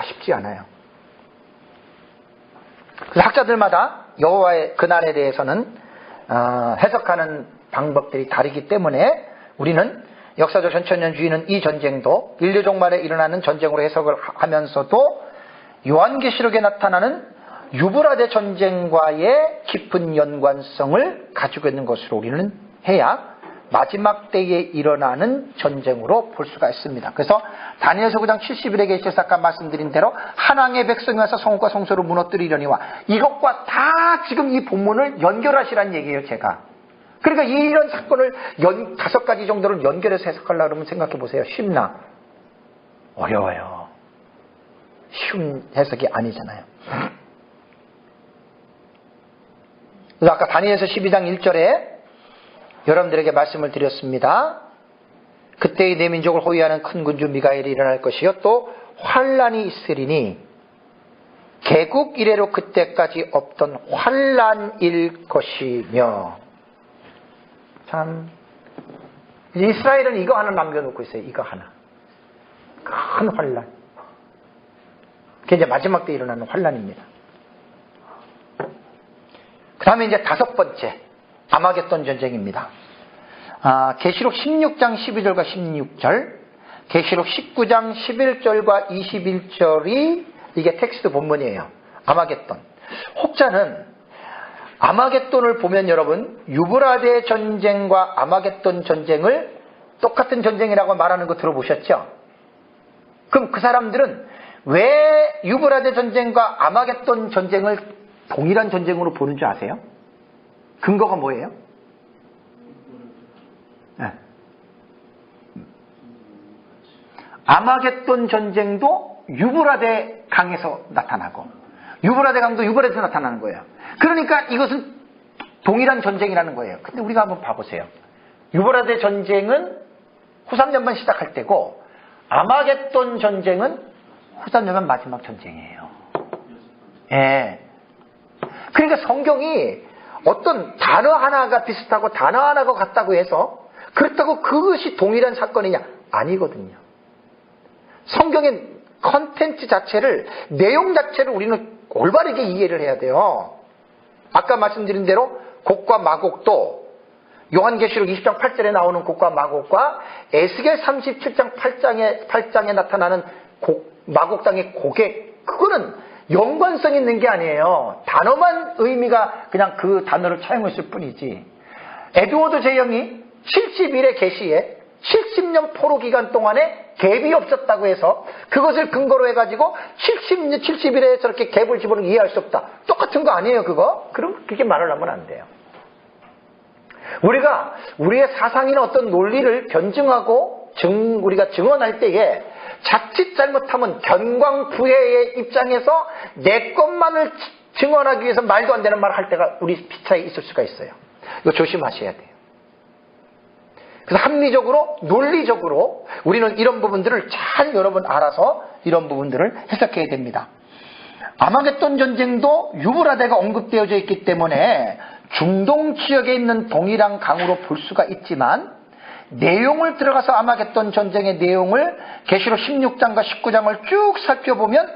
쉽지 않아요. 그래서 학자들마다 여호와의 그날에 대해서는 해석하는 방법들이 다르기 때문에 우리는 역사적 전천년주의는 이 전쟁도 인류 종말에 일어나는 전쟁으로 해석을 하면서도 요한계시록에 나타나는 유브라데 전쟁과의 깊은 연관성을 가지고 있는 것으로 우리는 해야 마지막 때에 일어나는 전쟁으로 볼 수가 있습니다. 그래서 다니엘서 9장 70일에 계시에서 아까 말씀드린 대로 한왕의 백성이 와서 성읍과 성소를 무너뜨리려니와 이것과 다 지금 이 본문을 연결하시라는 얘기예요. 제가. 그러니까 이런 사건을 5가지 정도를 연결해서 해석하려고 그러면 생각해 보세요. 쉽나? 어려워요. 쉬운 해석이 아니잖아요. 그래서 아까 다니엘서 12장 1절에 여러분들에게 말씀을 드렸습니다. 그때의 내 민족을 호위하는 큰 군주 미가엘이 일어날 것이요 또 환란이 있으리니 개국 이래로 그때까지 없던 환란일 것이며. 참 이스라엘은 이거 하나 남겨놓고 있어요. 이거 하나. 큰 환란. 그게 이제 마지막 때 일어나는 환란입니다. 그 다음에 이제 5번째 아마겟돈 전쟁입니다. 계시록 16장 12절과 16절, 계시록 19장 11절과 21절이 이게 텍스트 본문이에요. 아마겟돈. 혹자는 아마겟돈을 보면 여러분 유브라데 전쟁과 아마겟돈 전쟁을 똑같은 전쟁이라고 말하는 거 들어보셨죠? 그럼 그 사람들은 왜 유브라데 전쟁과 아마겟돈 전쟁을 동일한 전쟁으로 보는 줄 아세요? 근거가 뭐예요? 네. 아마겟돈 전쟁도 유브라데 강에서 나타나고 유브라데 강도 유브라데에서 나타나는 거예요. 그러니까 이것은 동일한 전쟁이라는 거예요. 근데 우리가 한번 봐보세요. 유브라데 전쟁은 후삼년만 시작할 때고 아마겟돈 전쟁은 후삼년만 마지막 전쟁이에요. 예. 그러니까 성경이 어떤 단어 하나가 비슷하고 단어 하나가 같다고 해서 그렇다고 그것이 동일한 사건이냐? 아니거든요. 성경의 컨텐츠 자체를, 내용 자체를 우리는 올바르게 이해를 해야 돼요. 아까 말씀드린 대로 곡과 마곡도 요한계시록 20장 8절에 나오는 곡과 마곡과 에스겔 37장 8장에 나타나는 마곡 땅의 곡의 그거는 연관성 있는 게 아니에요. 단어만 의미가 그냥 그 단어를 차용했을 뿐이지. 에드워드 제영이 70일의 계시에 70년 포로 기간 동안에 갭이 없었다고 해서 그것을 근거로 해가지고 70일에 저렇게 갭을 집어넣으면 이해할 수 없다. 똑같은 거 아니에요, 그거? 그럼 그렇게 말을 하면 안 돼요. 우리가 우리의 사상이나 어떤 논리를 변증하고 우리가 증언할 때에 자칫 잘못하면 견광부회의 입장에서 내 것만을 증언하기 위해서 말도 안 되는 말을 할 때가 우리 피차에 있을 수가 있어요. 이거 조심하셔야 돼요. 그래서 합리적으로 논리적으로 우리는 이런 부분들을 잘 여러분 알아서 이런 부분들을 해석해야 됩니다. 아마겟돈 전쟁도 유브라데가 언급되어져 있기 때문에 중동 지역에 있는 동일한 강으로 볼 수가 있지만 내용을 들어가서 아마겟돈 전쟁의 내용을 계시록 16장과 19장을 쭉 살펴보면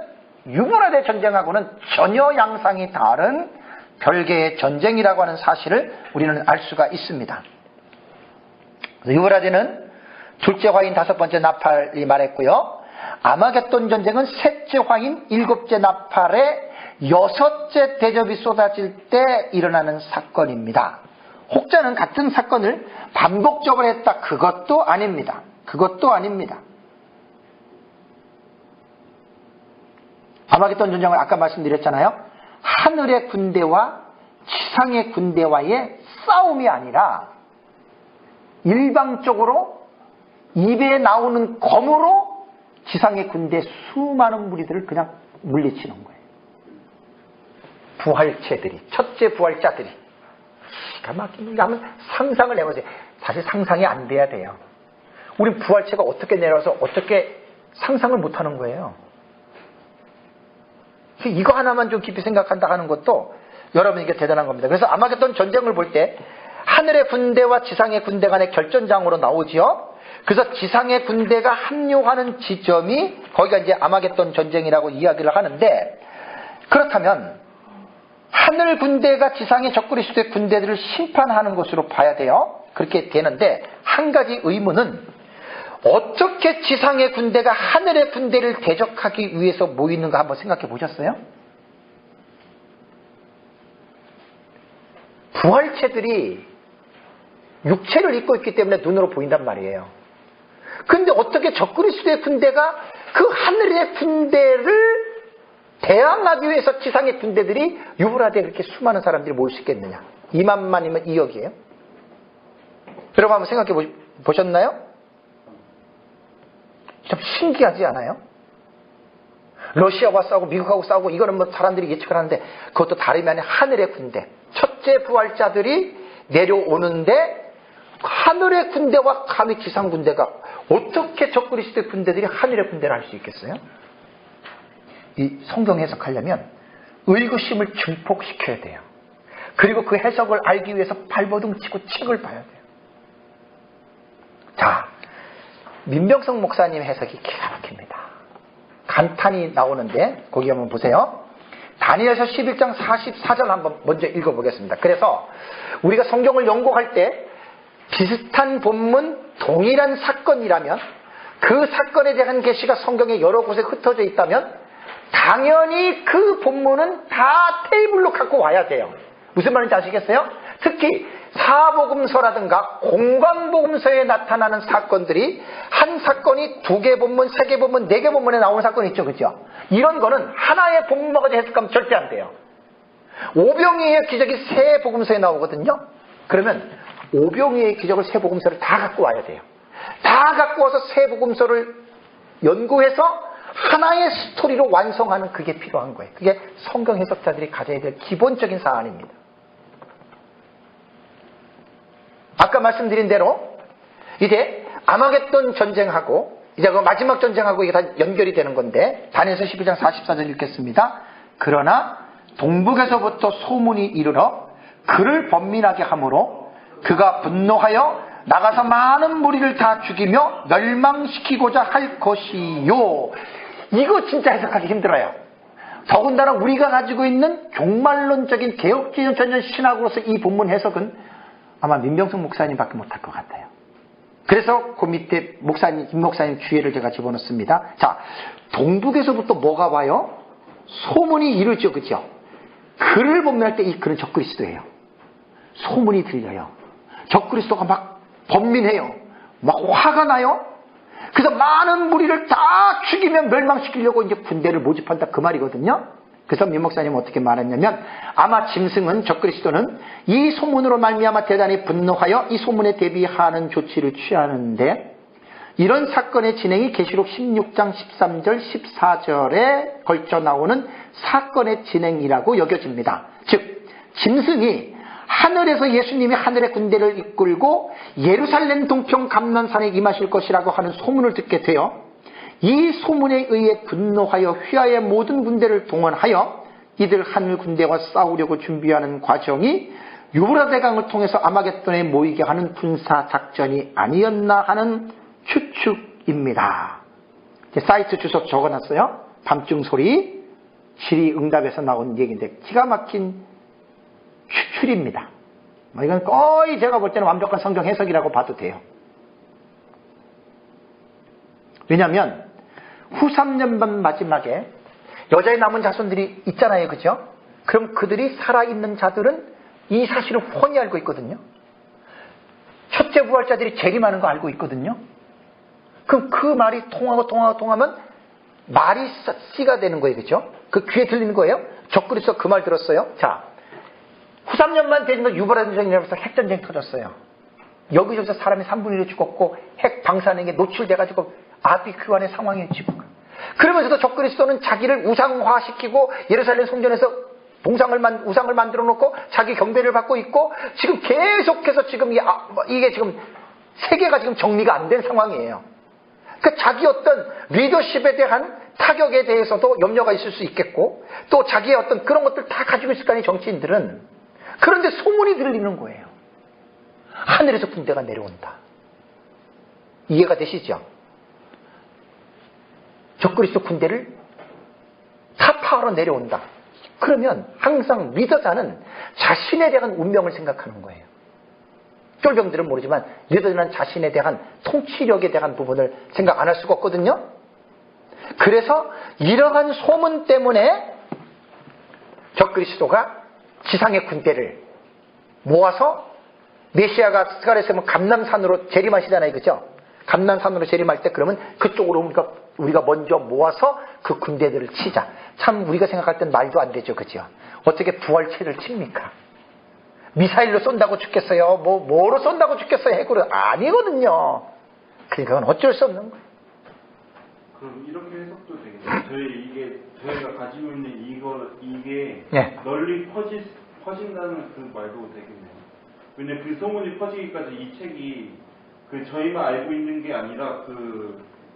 유브라데 전쟁하고는 전혀 양상이 다른 별개의 전쟁이라고 하는 사실을 우리는 알 수가 있습니다. 유브라데는 둘째 화인 5번째 나팔이 말했고요. 아마겟돈 전쟁은 셋째 화인 7째 나팔의 6째 대접이 쏟아질 때 일어나는 사건입니다. 혹자는 같은 사건을 반복적으로 했다. 그것도 아닙니다. 그것도 아닙니다. 아마겟돈 전쟁을 아까 말씀드렸잖아요. 하늘의 군대와 지상의 군대와의 싸움이 아니라 일방적으로 입에 나오는 검으로 지상의 군대 수많은 무리들을 그냥 물리치는 거예요. 부활체들이, 첫째 부활자들이. 한번 상상을 해보세요. 사실 상상이 안 돼야 돼요. 우리 부활체가 어떻게 내려와서 어떻게 상상을 못하는 거예요. 이거 하나만 좀 깊이 생각한다 하는 것도 여러분에게 대단한 겁니다. 그래서 아마겟돈 전쟁을 볼 때 하늘의 군대와 지상의 군대 간의 결전장으로 나오지요. 그래서 지상의 군대가 합류하는 지점이 거기가 이제 아마겟돈 전쟁이라고 이야기를 하는데, 그렇다면 하늘 군대가 지상의 적그리스도의 군대들을 심판하는 것으로 봐야 돼요. 그렇게 되는데, 한 가지 의문은 어떻게 지상의 군대가 하늘의 군대를 대적하기 위해서 모이는가 한번 생각해 보셨어요? 부활체들이 육체를 입고 있기 때문에 눈으로 보인단 말이에요. 근데 어떻게 적그리스도의 군대가 그 하늘의 군대를 대항하기 위해서 지상의 군대들이 유브라데에 그렇게 수많은 사람들이 모일 수 있겠느냐? 2만만이면 2억이에요? 여러분 한번 생각해 보셨나요? 참 신기하지 않아요? 러시아와 싸우고 미국하고 싸우고 이거는 뭐 사람들이 예측을 하는데, 그것도 다름이 아닌 하늘의 군대, 첫째 부활자들이 내려오는데 하늘의 군대와 감히 지상 군대가 어떻게 적그리스도의 군대들이 하늘의 군대를 할 수 있겠어요? 이 성경 해석하려면 의구심을 증폭시켜야 돼요. 그리고 그 해석을 알기 위해서 발버둥 치고 책을 봐야 돼요. 자, 민병성 목사님 해석이 기가 막힙니다. 간단히 나오는데 거기 한번 보세요. 다니엘서 11장 44절 한번 먼저 읽어보겠습니다. 그래서 우리가 성경을 연구할 때 비슷한 본문, 동일한 사건이라면, 그 사건에 대한 계시가 성경에 여러 곳에 흩어져 있다면 당연히 그 본문은 다 테이블로 갖고 와야 돼요. 무슨 말인지 아시겠어요? 특히 사복음서라든가 공관복음서에 나타나는 사건들이 한 사건이 2개 본문, 3개 본문, 4개 본문에 나오는 사건이 있죠. 그죠? 이런 거는 하나의 본문만 가지고 해석하면 절대 안 돼요. 오병이의 기적이 3 복음서에 나오거든요. 그러면 오병이의 기적을 3 복음서를 다 갖고 와야 돼요. 다 갖고 와서 3 복음서를 연구해서 하나의 스토리로 완성하는, 그게 필요한 거예요. 그게 성경 해석자들이 가져야 될 기본적인 사안입니다. 아까 말씀드린 대로 이제 아마겟돈 전쟁하고 이제 그 마지막 전쟁하고 이게 다 연결이 되는 건데, 다니엘서 12장 44절 읽겠습니다. 그러나 동북에서부터 소문이 이르러 그를 번민하게 하므로 그가 분노하여 나가서 많은 무리를 다 죽이며 멸망시키고자 할 것이요. 이거 진짜 해석하기 힘들어요. 더군다나 우리가 가지고 있는 종말론적인 개혁지존 신학으로서 이 본문 해석은 아마 민병성 목사님밖에 못할 것 같아요. 그래서 그 밑에 김 목사님 주의를 제가 집어넣습니다. 자, 동북에서부터 뭐가 와요? 소문이 이르죠. 그죠? 그를 본면할 때 이 그는 적그리스도예요. 소문이 들려요. 적그리스도가 막 번민해요. 막 화가 나요. 그래서 많은 무리를 다 죽이면 멸망시키려고 이제 군대를 모집한다, 그 말이거든요. 그래서 민 목사님은 어떻게 말했냐면, 아마 짐승은, 적그리스도는 이 소문으로 말미암아 대단히 분노하여 이 소문에 대비하는 조치를 취하는데, 이런 사건의 진행이 계시록 16장 13절 14절에 걸쳐 나오는 사건의 진행이라고 여겨집니다. 즉 짐승이 하늘에서 예수님이 하늘의 군대를 이끌고 예루살렘 동편 감난산에 임하실 것이라고 하는 소문을 듣게 되어 이 소문에 의해 분노하여 휘하의 모든 군대를 동원하여 이들 하늘 군대와 싸우려고 준비하는 과정이 유브라데강을 통해서 아마겟돈에 모이게 하는 군사 작전이 아니었나 하는 추측입니다. 사이트 주소 적어놨어요. 밤중 소리, 질의응답에서 나온 얘기인데 기가 막힌 추출입니다. 이건 거의 제가 볼 때는 완벽한 성경 해석이라고 봐도 돼요. 왜냐하면 후 3년반 마지막에 여자의 남은 자손들이 있잖아요. 그죠? 그럼 그들이 살아있는 자들은 이 사실을 훤히 알고 있거든요. 첫째 부활자들이 재림하는 거 알고 있거든요. 그럼 그 말이 통하면 말이 씨가 되는 거예요. 그죠? 그 귀에 들리는 거예요. 적그리스도 그 말 들었어요. 자, 후 3년만 되면 유보라 전쟁이라면서 핵전쟁 터졌어요. 여기저기서 사람이 3분의 1이 죽었고 핵 방사능에 노출돼가지고 아비규환의 상황이었지고. 그러면서도 적그리스도는 자기를 우상화시키고 예루살렘 성전에서 우상을 만들어 놓고 자기 경배를 받고 있고 지금 계속해서 지금 이게 지금 세계가 지금 정리가 안 된 상황이에요. 그러니까 자기 어떤 리더십에 대한 타격에 대해서도 염려가 있을 수 있겠고 또 자기의 어떤 그런 것들 다 가지고 있을 거 아니에요, 정치인들은. 그런데 소문이 들리는 거예요. 하늘에서 군대가 내려온다. 이해가 되시죠? 적그리스도 군대를 타파하러 내려온다. 그러면 항상 리더자는 자신에 대한 운명을 생각하는 거예요. 쫄병들은 모르지만 리더자는 자신에 대한 통치력에 대한 부분을 생각 안 할 수가 없거든요. 그래서 이러한 소문 때문에 적그리스도가 지상의 군대를 모아서 메시아가 스가랴에서 감람산으로 재림하시잖아요. 그죠? 감람산으로 재림할 때 그러면 그쪽으로 우리가 먼저 모아서 그 군대들을 치자. 참 우리가 생각할 땐 말도 안 되죠. 그죠? 어떻게 부활체를 칩니까? 미사일로 쏜다고 죽겠어요? 뭐로 쏜다고 죽겠어요? 핵으로? 아니거든요. 그러니까 어쩔 수 없는 거예요. 그럼 이렇게 해석도 되겠네요. 저희가 가지고 있는 이게 네. 널리 퍼진다는 그 말도 되겠네요. 왜냐면 그 소문이 퍼지기까지 이 책이 저희만 알고 있는 게 아니라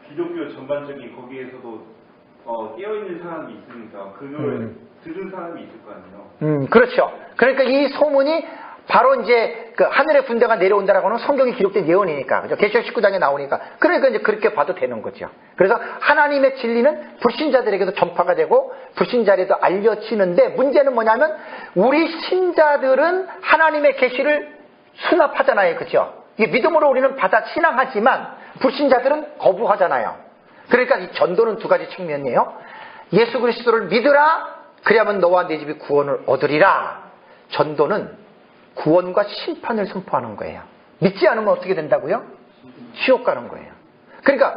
기독교 전반적인 거기에서도 깨어있는 사람이 있으니까 그걸 들은 사람이 있을 거 아니에요. 그렇죠. 그러니까 이 소문이 바로 이제 그 하늘의 군대가 내려온다라고 하는 성경에 기록된 예언이니까. 그죠? 계시록 19장에 나오니까. 그러니까 이제 그렇게 봐도 되는 거죠. 그래서 하나님의 진리는 불신자들에게도 전파가 되고 불신자들에게도 알려지는데 문제는 뭐냐면 우리 신자들은 하나님의 계시를 수납하잖아요. 그죠? 이 믿음으로 우리는 받아 신앙하지만 불신자들은 거부하잖아요. 그러니까 이 전도는 두 가지 측면이에요. 예수 그리스도를 믿으라. 그래야만 너와 네 집이 구원을 얻으리라. 전도는 구원과 심판을 선포하는 거예요. 믿지 않으면 어떻게 된다고요? 지옥 가는 거예요. 그러니까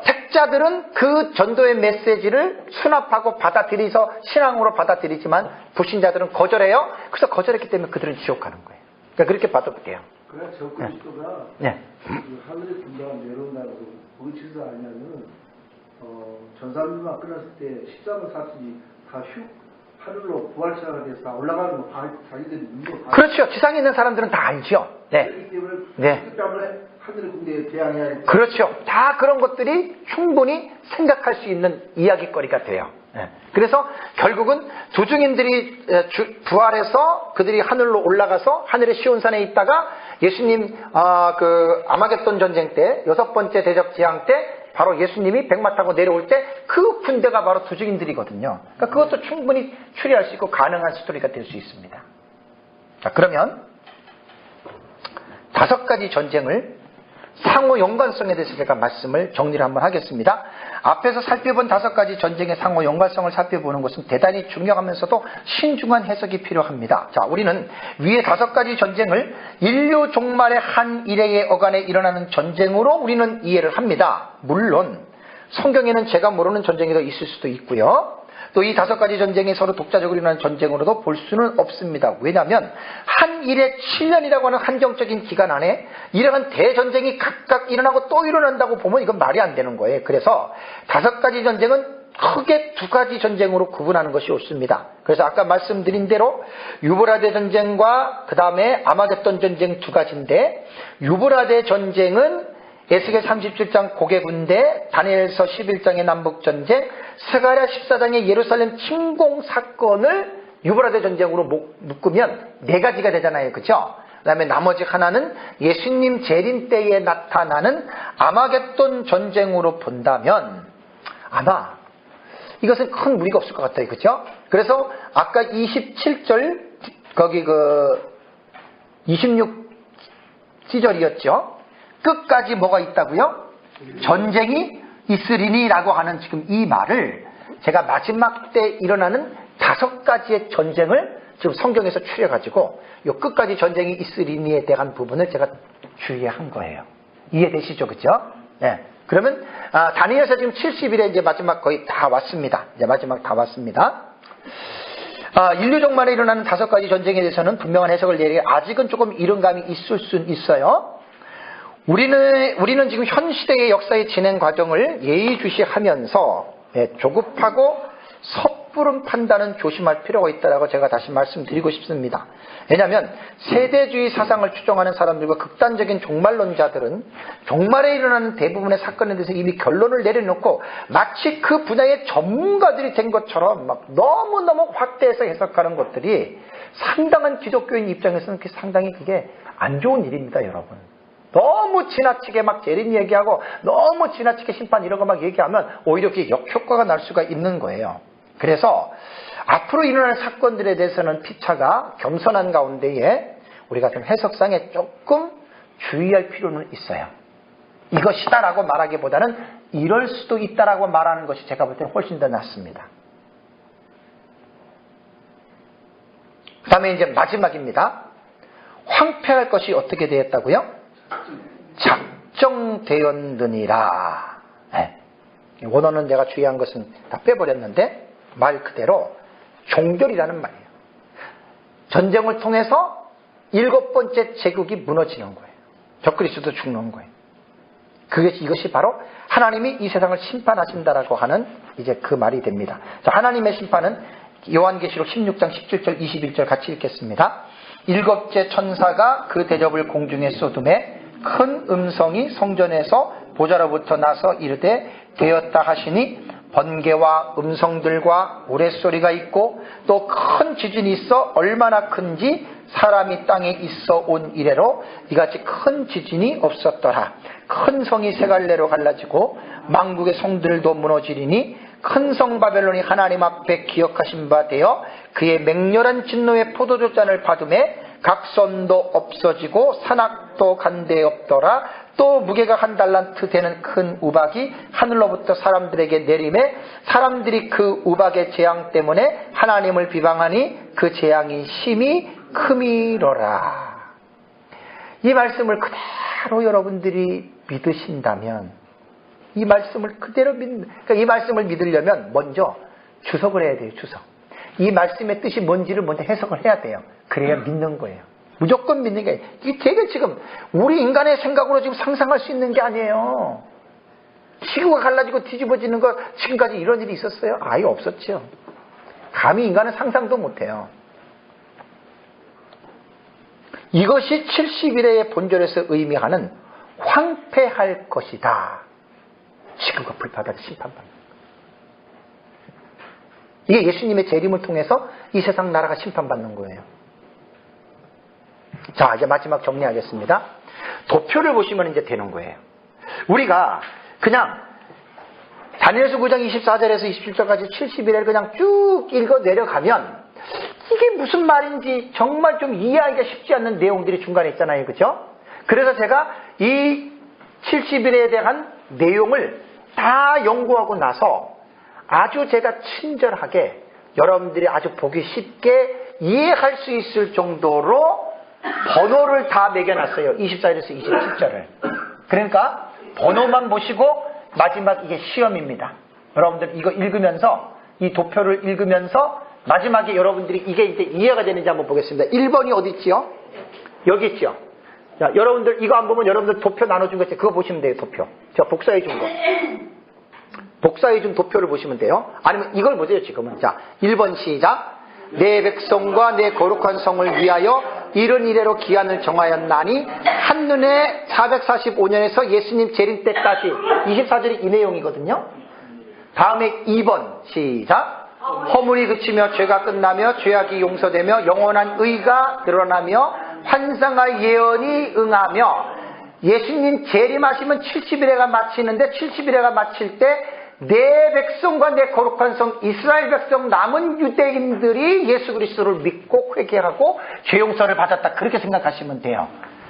택자들은 그 전도의 메시지를 수납하고 받아들여서 신앙으로 받아들이지만 불신자들은 거절해요. 그래서 거절했기 때문에 그들은 지옥 가는 거예요. 그러니까 그렇게 봐도 돼요. 그래 적그리스도가 네. 그 하늘의 군대가 내려온다고 보이치서 아니냐면 전산주가 끝났을 때 십자가 사슬이 다 하늘로 부활체가 돼서 다 올라가는 거 자기들이 눈으로 다. 그렇죠. 지상에 있는 사람들은 다 알죠. 네. 그렇기 때문에 네. 그 때문에 하늘의 군대에 대항해야 돼. 그렇죠. 다 그런 것들이 충분히 생각할 수 있는 이야기거리가 돼요. 네. 그래서 결국은 두 증인들이 부활해서 그들이 하늘로 올라가서 하늘의 시온산에 있다가 예수님 그 아마겟돈 전쟁 때 6번째 대적 재앙 때 바로 예수님이 백마 타고 내려올 때 그 군대가 바로 두 증인들이거든요. 그러니까 그것도 충분히 추리할 수 있고 가능한 스토리가 될 수 있습니다. 자, 그러면 5가지 전쟁을 상호 연관성에 대해서 제가 말씀을 정리를 한번 하겠습니다. 앞에서 살펴본 5가지 전쟁의 상호 연관성을 살펴보는 것은 대단히 중요하면서도 신중한 해석이 필요합니다. 자, 우리는 위에 5가지 전쟁을 인류 종말의 한 일회의 어간에 일어나는 전쟁으로 우리는 이해를 합니다. 물론 성경에는 제가 모르는 전쟁이 더 있을 수도 있고요. 또 이 5가지 전쟁이 서로 독자적으로 일어나는 전쟁으로도 볼 수는 없습니다. 왜냐하면 한 일에 7년이라고 하는 한정적인 기간 안에 이러한 대전쟁이 각각 일어나고 또 일어난다고 보면 이건 말이 안 되는 거예요. 그래서 5가지 전쟁은 크게 2가지 전쟁으로 구분하는 것이 옳습니다. 그래서 아까 말씀드린 대로 유브라데 전쟁과 그 다음에 아마겟돈 전쟁 2가지인데 유브라데 전쟁은 에스겔 37장 고개 군대, 다니엘서 11장의 남북전쟁, 스가랴 14장의 예루살렘 침공 사건을 유브라데 전쟁으로 묶으면 4가지가 되잖아요. 그죠? 그 다음에 나머지 하나는 예수님 재림 때에 나타나는 아마겟돈 전쟁으로 본다면 아마 이것은 큰 무리가 없을 것 같아요. 그죠? 그래서 아까 27절 거기 26시절이었죠. 끝까지 뭐가 있다고요? 전쟁이 있으리니라고 하는 지금 이 말을 제가 마지막 때 일어나는 5가지의 전쟁을 지금 성경에서 추려가지고 요 끝까지 전쟁이 있으리니에 대한 부분을 제가 주의한 거예요. 이해되시죠? 그죠? 네. 그러면, 다니엘서 지금 70일에 이제 마지막 거의 다 왔습니다. 이제 마지막 다 왔습니다. 인류 종말에 일어나는 5가지 전쟁에 대해서는 분명한 해석을 내리기 아직은 조금 이른감이 있을 수는 있어요. 우리는 지금 현 시대의 역사의 진행 과정을 예의주시하면서 조급하고 섣부른 판단은 조심할 필요가 있다고 제가 다시 말씀드리고 싶습니다. 왜냐하면 세대주의 사상을 추종하는 사람들과 극단적인 종말론자들은 종말에 일어나는 대부분의 사건에 대해서 이미 결론을 내려놓고 마치 그 분야의 전문가들이 된 것처럼 막 너무너무 확대해서 해석하는 것들이 상당한 기독교인 입장에서는 상당히 그게 안 좋은 일입니다, 여러분. 너무 지나치게 막 재림 얘기하고 너무 지나치게 심판 이런 거 막 얘기하면 오히려 그게 역효과가 날 수가 있는 거예요. 그래서 앞으로 일어날 사건들에 대해서는 피차가 겸손한 가운데에 우리가 좀 해석상에 조금 주의할 필요는 있어요. 이것이다라고 말하기보다는 이럴 수도 있다라고 말하는 것이 제가 볼 때는 훨씬 더 낫습니다. 그 다음에 이제 마지막입니다. 황폐할 것이 어떻게 되었다고요? 작정되었느니라. 네. 원어는 내가 주의한 것은 다 빼버렸는데 말 그대로 종결이라는 말이에요. 전쟁을 통해서 7번째 제국이 무너지는 거예요. 적그리스도 죽는 거예요. 이것이 바로 하나님이 이 세상을 심판하신다라고 하는 이제 그 말이 됩니다. 자, 하나님의 심판은 요한계시록 16장 17절 21절 같이 읽겠습니다. 7째 천사가 그 대접을 공중에 쏟음에 큰 음성이 성전에서 보좌로부터 나서 이르되 되었다 하시니 번개와 음성들과 우레소리가 있고 또 큰 지진이 있어 얼마나 큰지 사람이 땅에 있어 온 이래로 이같이 큰 지진이 없었더라. 큰 성이 세 갈래로 갈라지고 만국의 성들도 무너지리니 큰 성 바벨론이 하나님 앞에 기억하신 바 되어 그의 맹렬한 진노의 포도주잔을 받음에 각선도 없어지고 산악도 간데 없더라. 또 무게가 1달란트 되는 큰 우박이 하늘로부터 사람들에게 내림에 사람들이 그 우박의 재앙 때문에 하나님을 비방하니 그 재앙이 심히 크미로라. 이 말씀을 그대로 여러분들이 믿으신다면 이 말씀을 그대로 그러니까 이 말씀을 믿으려면 먼저 주석을 해야 돼요. 주석. 이 말씀의 뜻이 뭔지를 먼저 해석을 해야 돼요. 그래야 믿는 거예요. 무조건 믿는 게 이게 되게 지금 우리 인간의 생각으로 지금 상상할 수 있는 게 아니에요. 지구가 갈라지고 뒤집어지는 거 지금까지 이런 일이 있었어요? 아예 없었죠. 감히 인간은 상상도 못해요. 이것이 70일의 본절에서 의미하는 황폐할 것이다. 지구가 불바다를 심판받는. 이게 예수님의 재림을 통해서 이 세상 나라가 심판받는 거예요. 자, 이제 마지막 정리하겠습니다. 도표를 보시면 이제 되는 거예요. 우리가 그냥 다니엘서 9장 24절에서 27절까지 70일을 그냥 쭉 읽어 내려가면 이게 무슨 말인지 정말 좀 이해하기가 쉽지 않는 내용들이 중간에 있잖아요. 그죠? 그래서 제가 이 70일에 대한 내용을 다 연구하고 나서 아주 제가 친절하게 여러분들이 아주 보기 쉽게 이해할 수 있을 정도로 번호를 다 매겨놨어요. 24절에서 27절을. 그러니까 번호만 보시고 마지막 이게 시험입니다. 여러분들 이거 읽으면서 이 도표를 읽으면서 마지막에 여러분들이 이게 이제 이해가 되는지 한번 보겠습니다. 1번이 어디 있지요? 여기 있지요? 자, 여러분들 이거 안 보면 여러분들 도표 나눠준 거 있어요. 그거 보시면 돼요. 도표. 제가 복사해 준 거. 복사해 준 도표를 보시면 돼요. 아니면 이걸 보세요. 지금은. 자, 1번 시작. 내 백성과 내 거룩한 성을 위하여 이런 이래로 기한을 정하였나니 한눈에 445년에서 예수님 재림 때까지 24절이 이 내용이거든요. 다음에 2번 시작. 허물이 그치며 죄가 끝나며 죄악이 용서되며 영원한 의가 드러나며 환상과 예언이 응하며 예수님 재림하시면 70일에가 마치는데 70일에가 마칠 때 내 백성과 내 거룩한 성 이스라엘 백성 남은 유대인들이 예수 그리스도를 믿고 회개하고 죄 용서를 받았다. 그렇게 생각하시면 돼요.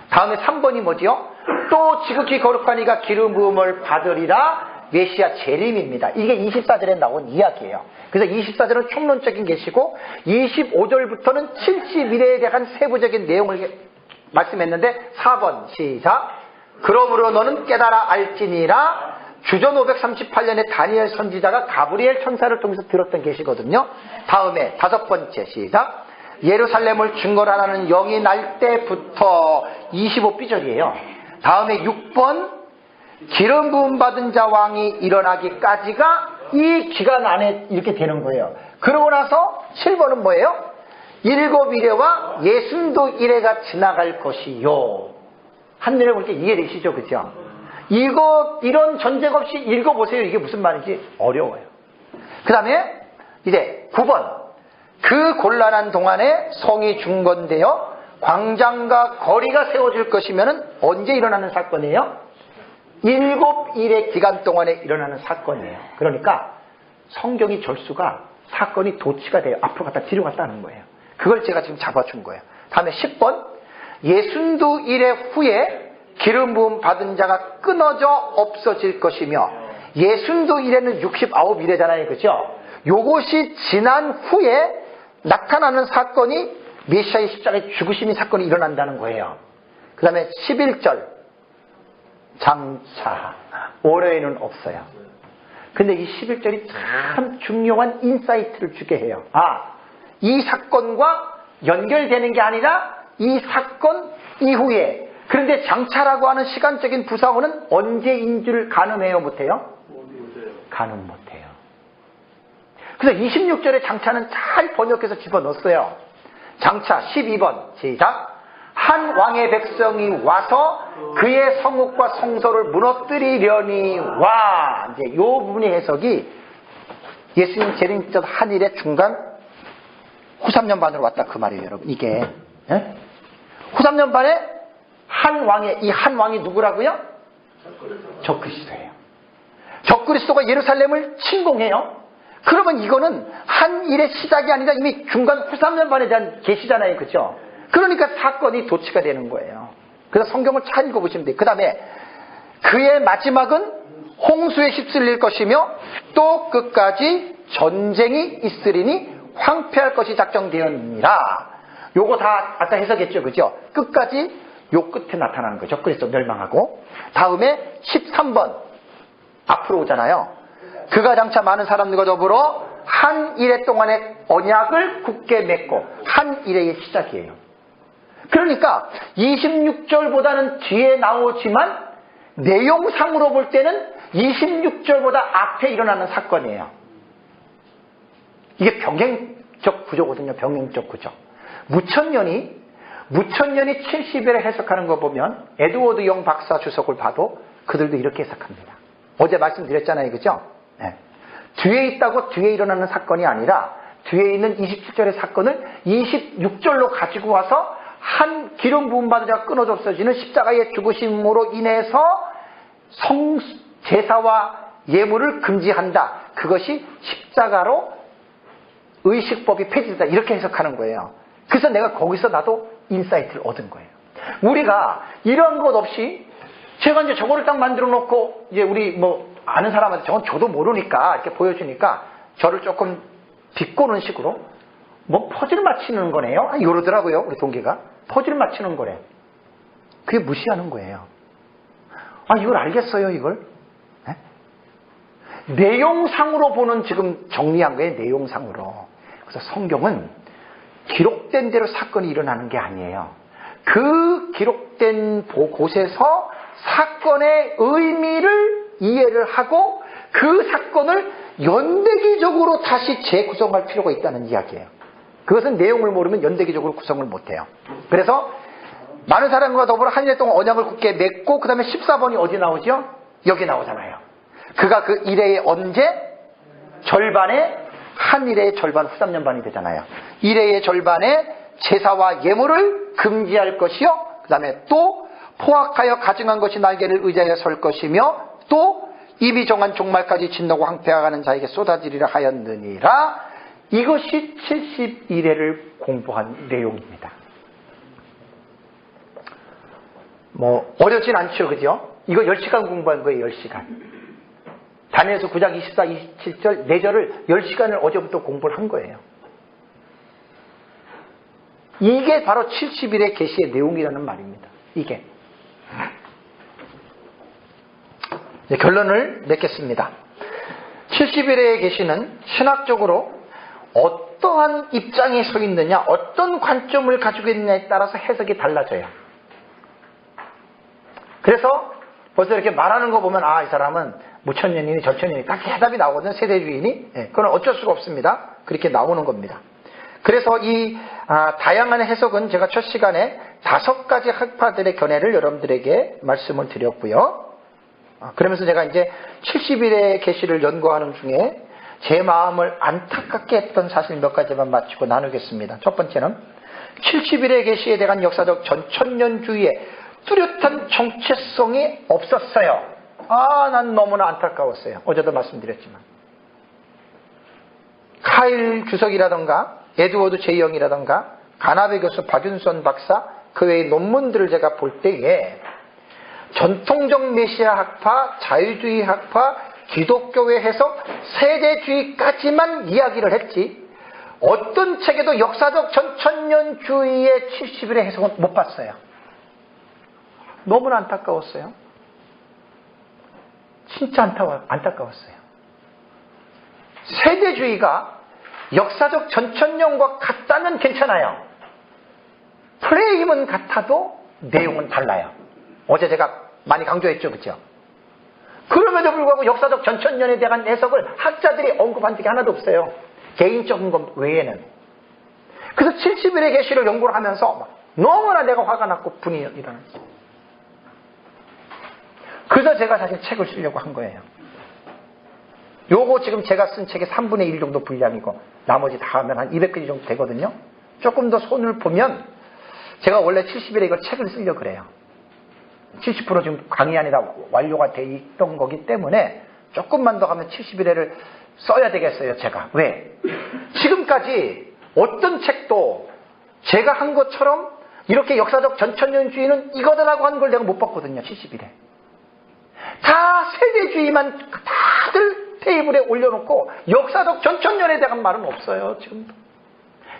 다음에 3번이 뭐지요? 또 지극히 거룩한 이가 기름 부음을 받으리라. 메시아 재림입니다. 이게 24절에 나온 이야기예요. 그래서 24절은 총론적인 계시고 25절부터는 70일에 대한 세부적인 내용을 말씀했는데 4번 시작. 그러므로 너는 깨달아 알지니라. 주전 538년에 다니엘 선지자가 가브리엘 천사를 통해서 들었던 계시거든요. 다음에 5번째 시작. 예루살렘을 증거하라는 영이 날 때부터 25비절이에요. 다음에 6번 기름 부음 받은 자 왕이 일어나기까지가 이 기간 안에 이렇게 되는 거예요. 그러고 나서 7번은 뭐예요? 7일에와 62일에가 지나갈 것이요. 한눈에 볼 때 이해되시죠? 그죠? 이런 전쟁 없이 읽어보세요. 이게 무슨 말인지 어려워요. 그 다음에 이제 9번 그 곤란한 동안에 성이 중건되어 광장과 거리가 세워질 것이면 언제 일어나는 사건이에요? 7일의 기간 동안에 일어나는 사건이에요. 그러니까 성경이 절수가 사건이 도치가 돼요. 앞으로 갔다 뒤로 갔다 하는 거예요. 그걸 제가 지금 잡아준 거예요. 다음에 10번 62일 후에 기름 부음 받은 자가 끊어져 없어질 것이며 62일에는 69일이잖아요. 그죠? 요것이 지난 후에 나타나는 사건이 메시아의 십자가의 죽으심이 사건이 일어난다는 거예요. 그 다음에 11절 장차 올해에는 없어요. 근데 이 11절이 참 중요한 인사이트를 주게 해요. 이 사건과 연결되는 게 아니라 이 사건 이후에. 그런데 장차라고 하는 시간적인 부사어는 언제인 줄 가늠해요? 못해요? 가늠 못해요. 그래서 26절의 장차는 잘 번역해서 집어넣었어요. 장차 12번 시작. 한 왕의 백성이 와서 그의 성읍과 성소를 무너뜨리려니 와. 이제 요 부분의 해석이 예수님 재림전 한일의 중간 후 3년 반으로 왔다 그 말이에요, 여러분. 이게 후 3년 반에 이 한 왕이 누구라고요? 적그리스도예요. 적그리스도가 예루살렘을 침공해요. 그러면 이거는 한 일의 시작이 아니라 이미 중간 후 3년 반에 대한 계시잖아요. 그죠? 그러니까 사건이 도치가 되는 거예요. 그래서 성경을 잘 읽어보시면 돼요. 그 다음에 그의 마지막은 홍수에 휩쓸릴 것이며 또 끝까지 전쟁이 있으리니 황폐할 것이 작정되었느니라. 요거 다 아까 해석했죠. 그죠? 끝까지 요 끝에 나타나는 거죠. 적그리스도 멸망하고. 다음에 13번 앞으로 오잖아요. 그가 장차 많은 사람들과 더불어 한 일해 동안의 언약을 굳게 맺고 한 일해의 시작이에요. 그러니까 26절보다는 뒤에 나오지만 내용상으로 볼 때는 26절보다 앞에 일어나는 사건이에요. 이게 병행적 구조거든요. 병행적 구조. 무천년이 70일에 해석하는 거 보면 에드워드 영 박사 주석을 봐도 그들도 이렇게 해석합니다. 어제 말씀드렸잖아요. 그죠? 네. 뒤에 있다고 뒤에 일어나는 사건이 아니라 뒤에 있는 27절의 사건을 26절로 가지고 와서 한 기름 부음 받은 자가 끊어져 없어지는 십자가의 죽으심으로 인해서 제사와 예물을 금지한다. 그것이 십자가로 의식법이 폐지된다. 이렇게 해석하는 거예요. 그래서 내가 거기서 나도 인사이트를 얻은 거예요. 우리가 이런 것 없이 제가 이제 저거를 딱 만들어 놓고 이제 우리 아는 사람한테 저건 저도 모르니까 이렇게 보여주니까 저를 조금 비꼬는 식으로 퍼즐 맞히는 거네요. 이러더라고요. 우리 동기가. 퍼즐 맞히는 거래. 그게 무시하는 거예요. 이걸 알겠어요, 이걸? 네? 내용상으로 보는 지금 정리한 거예요, 내용상으로. 그래서 성경은 기록된 대로 사건이 일어나는 게 아니에요. 그 기록된 곳에서 사건의 의미를 이해를 하고 그 사건을 연대기적으로 다시 재구성할 필요가 있다는 이야기예요. 그것은 내용을 모르면 연대기적으로 구성을 못해요. 그래서 많은 사람과 더불어 한 일 동안 언약을 굳게 맺고 그 다음에 14번이 어디 나오죠? 여기 나오잖아요. 그가 그 일의 언제? 절반에 한 일의 절반 후 3년 반이 되잖아요. 일의 절반에 제사와 예물을 금지할 것이요. 그 다음에 또 포악하여 가증한 것이 날개를 의지하여 설 것이며 또 입이 정한 종말까지 진노고 황폐하가는 자에게 쏟아지리라 하였느니라. 이것이 71회를 공부한 내용입니다. 어렵진 않죠, 그죠? 이거 10시간 공부한 거예요, 10시간. 다니엘서 9장 24, 27절, 4절을 10시간을 어제부터 공부를 한 거예요. 이게 바로 70일의 계시의 내용이라는 말입니다. 이게. 이제 결론을 맺겠습니다. 70일의 계시는 신학적으로 어떠한 입장에 서 있느냐, 어떤 관점을 가지고 있느냐에 따라서 해석이 달라져요. 그래서 벌써 이렇게 말하는 거 보면 이 사람은 무천년이니 전천년이니 딱 해답이 나오거든요. 세대주의니. 그건 어쩔 수가 없습니다. 그렇게 나오는 겁니다. 그래서 이 다양한 해석은 제가 첫 시간에 5가지 학파들의 견해를 여러분들에게 말씀을 드렸고요. 그러면서 제가 이제 70일의 계시를 연구하는 중에 제 마음을 안타깝게 했던 사실 몇 가지만 마치고 나누겠습니다. 첫 번째는 70일의 계시에 대한 역사적 전천년주의의 뚜렷한 정체성이 없었어요. 난 너무나 안타까웠어요. 어제도 말씀드렸지만. 카일 주석이라던가 에드워드 제이영이라던가 가나베 교수 박윤선 박사 그 외의 논문들을 제가 볼 때에 전통적 메시아 학파, 자유주의 학파, 기독교의 해석, 세대주의까지만 이야기를 했지 어떤 책에도 역사적 전천년주의의 70일의 해석은 못 봤어요. 너무나 안타까웠어요. 진짜 안타까웠어요. 세대주의가 역사적 전천년과 같다면 괜찮아요. 프레임은 같아도 내용은 달라요. 어제 제가 많이 강조했죠, 그렇죠? 그럼에도 불구하고 역사적 전천년에 대한 해석을 학자들이 언급한 적이 하나도 없어요. 개인적인 것 외에는. 그래서 70일의 계시를 연구를 하면서 너무나 내가 화가 났고 분이 일어났어요. 그래서 제가 사실 책을 쓰려고 한 거예요. 요거 지금 제가 쓴 책의 3분의 1 정도 분량이고 나머지 다 하면 한 200개 정도 되거든요. 조금 더 손을 보면 제가 원래 70일에 이걸 책을 쓰려고 그래요. 70% 지금 강의 안에 다 완료가 돼 있던 거기 때문에 조금만 더 하면 70일에를 써야 되겠어요, 제가. 왜? 지금까지 어떤 책도 제가 한 것처럼 이렇게 역사적 전천년주의는 이거다라고 한 걸 내가 못 봤거든요, 70일에. 다 세대주의만 다들 테이블에 올려놓고 역사적 전천년에 대한 말은 없어요, 지금도.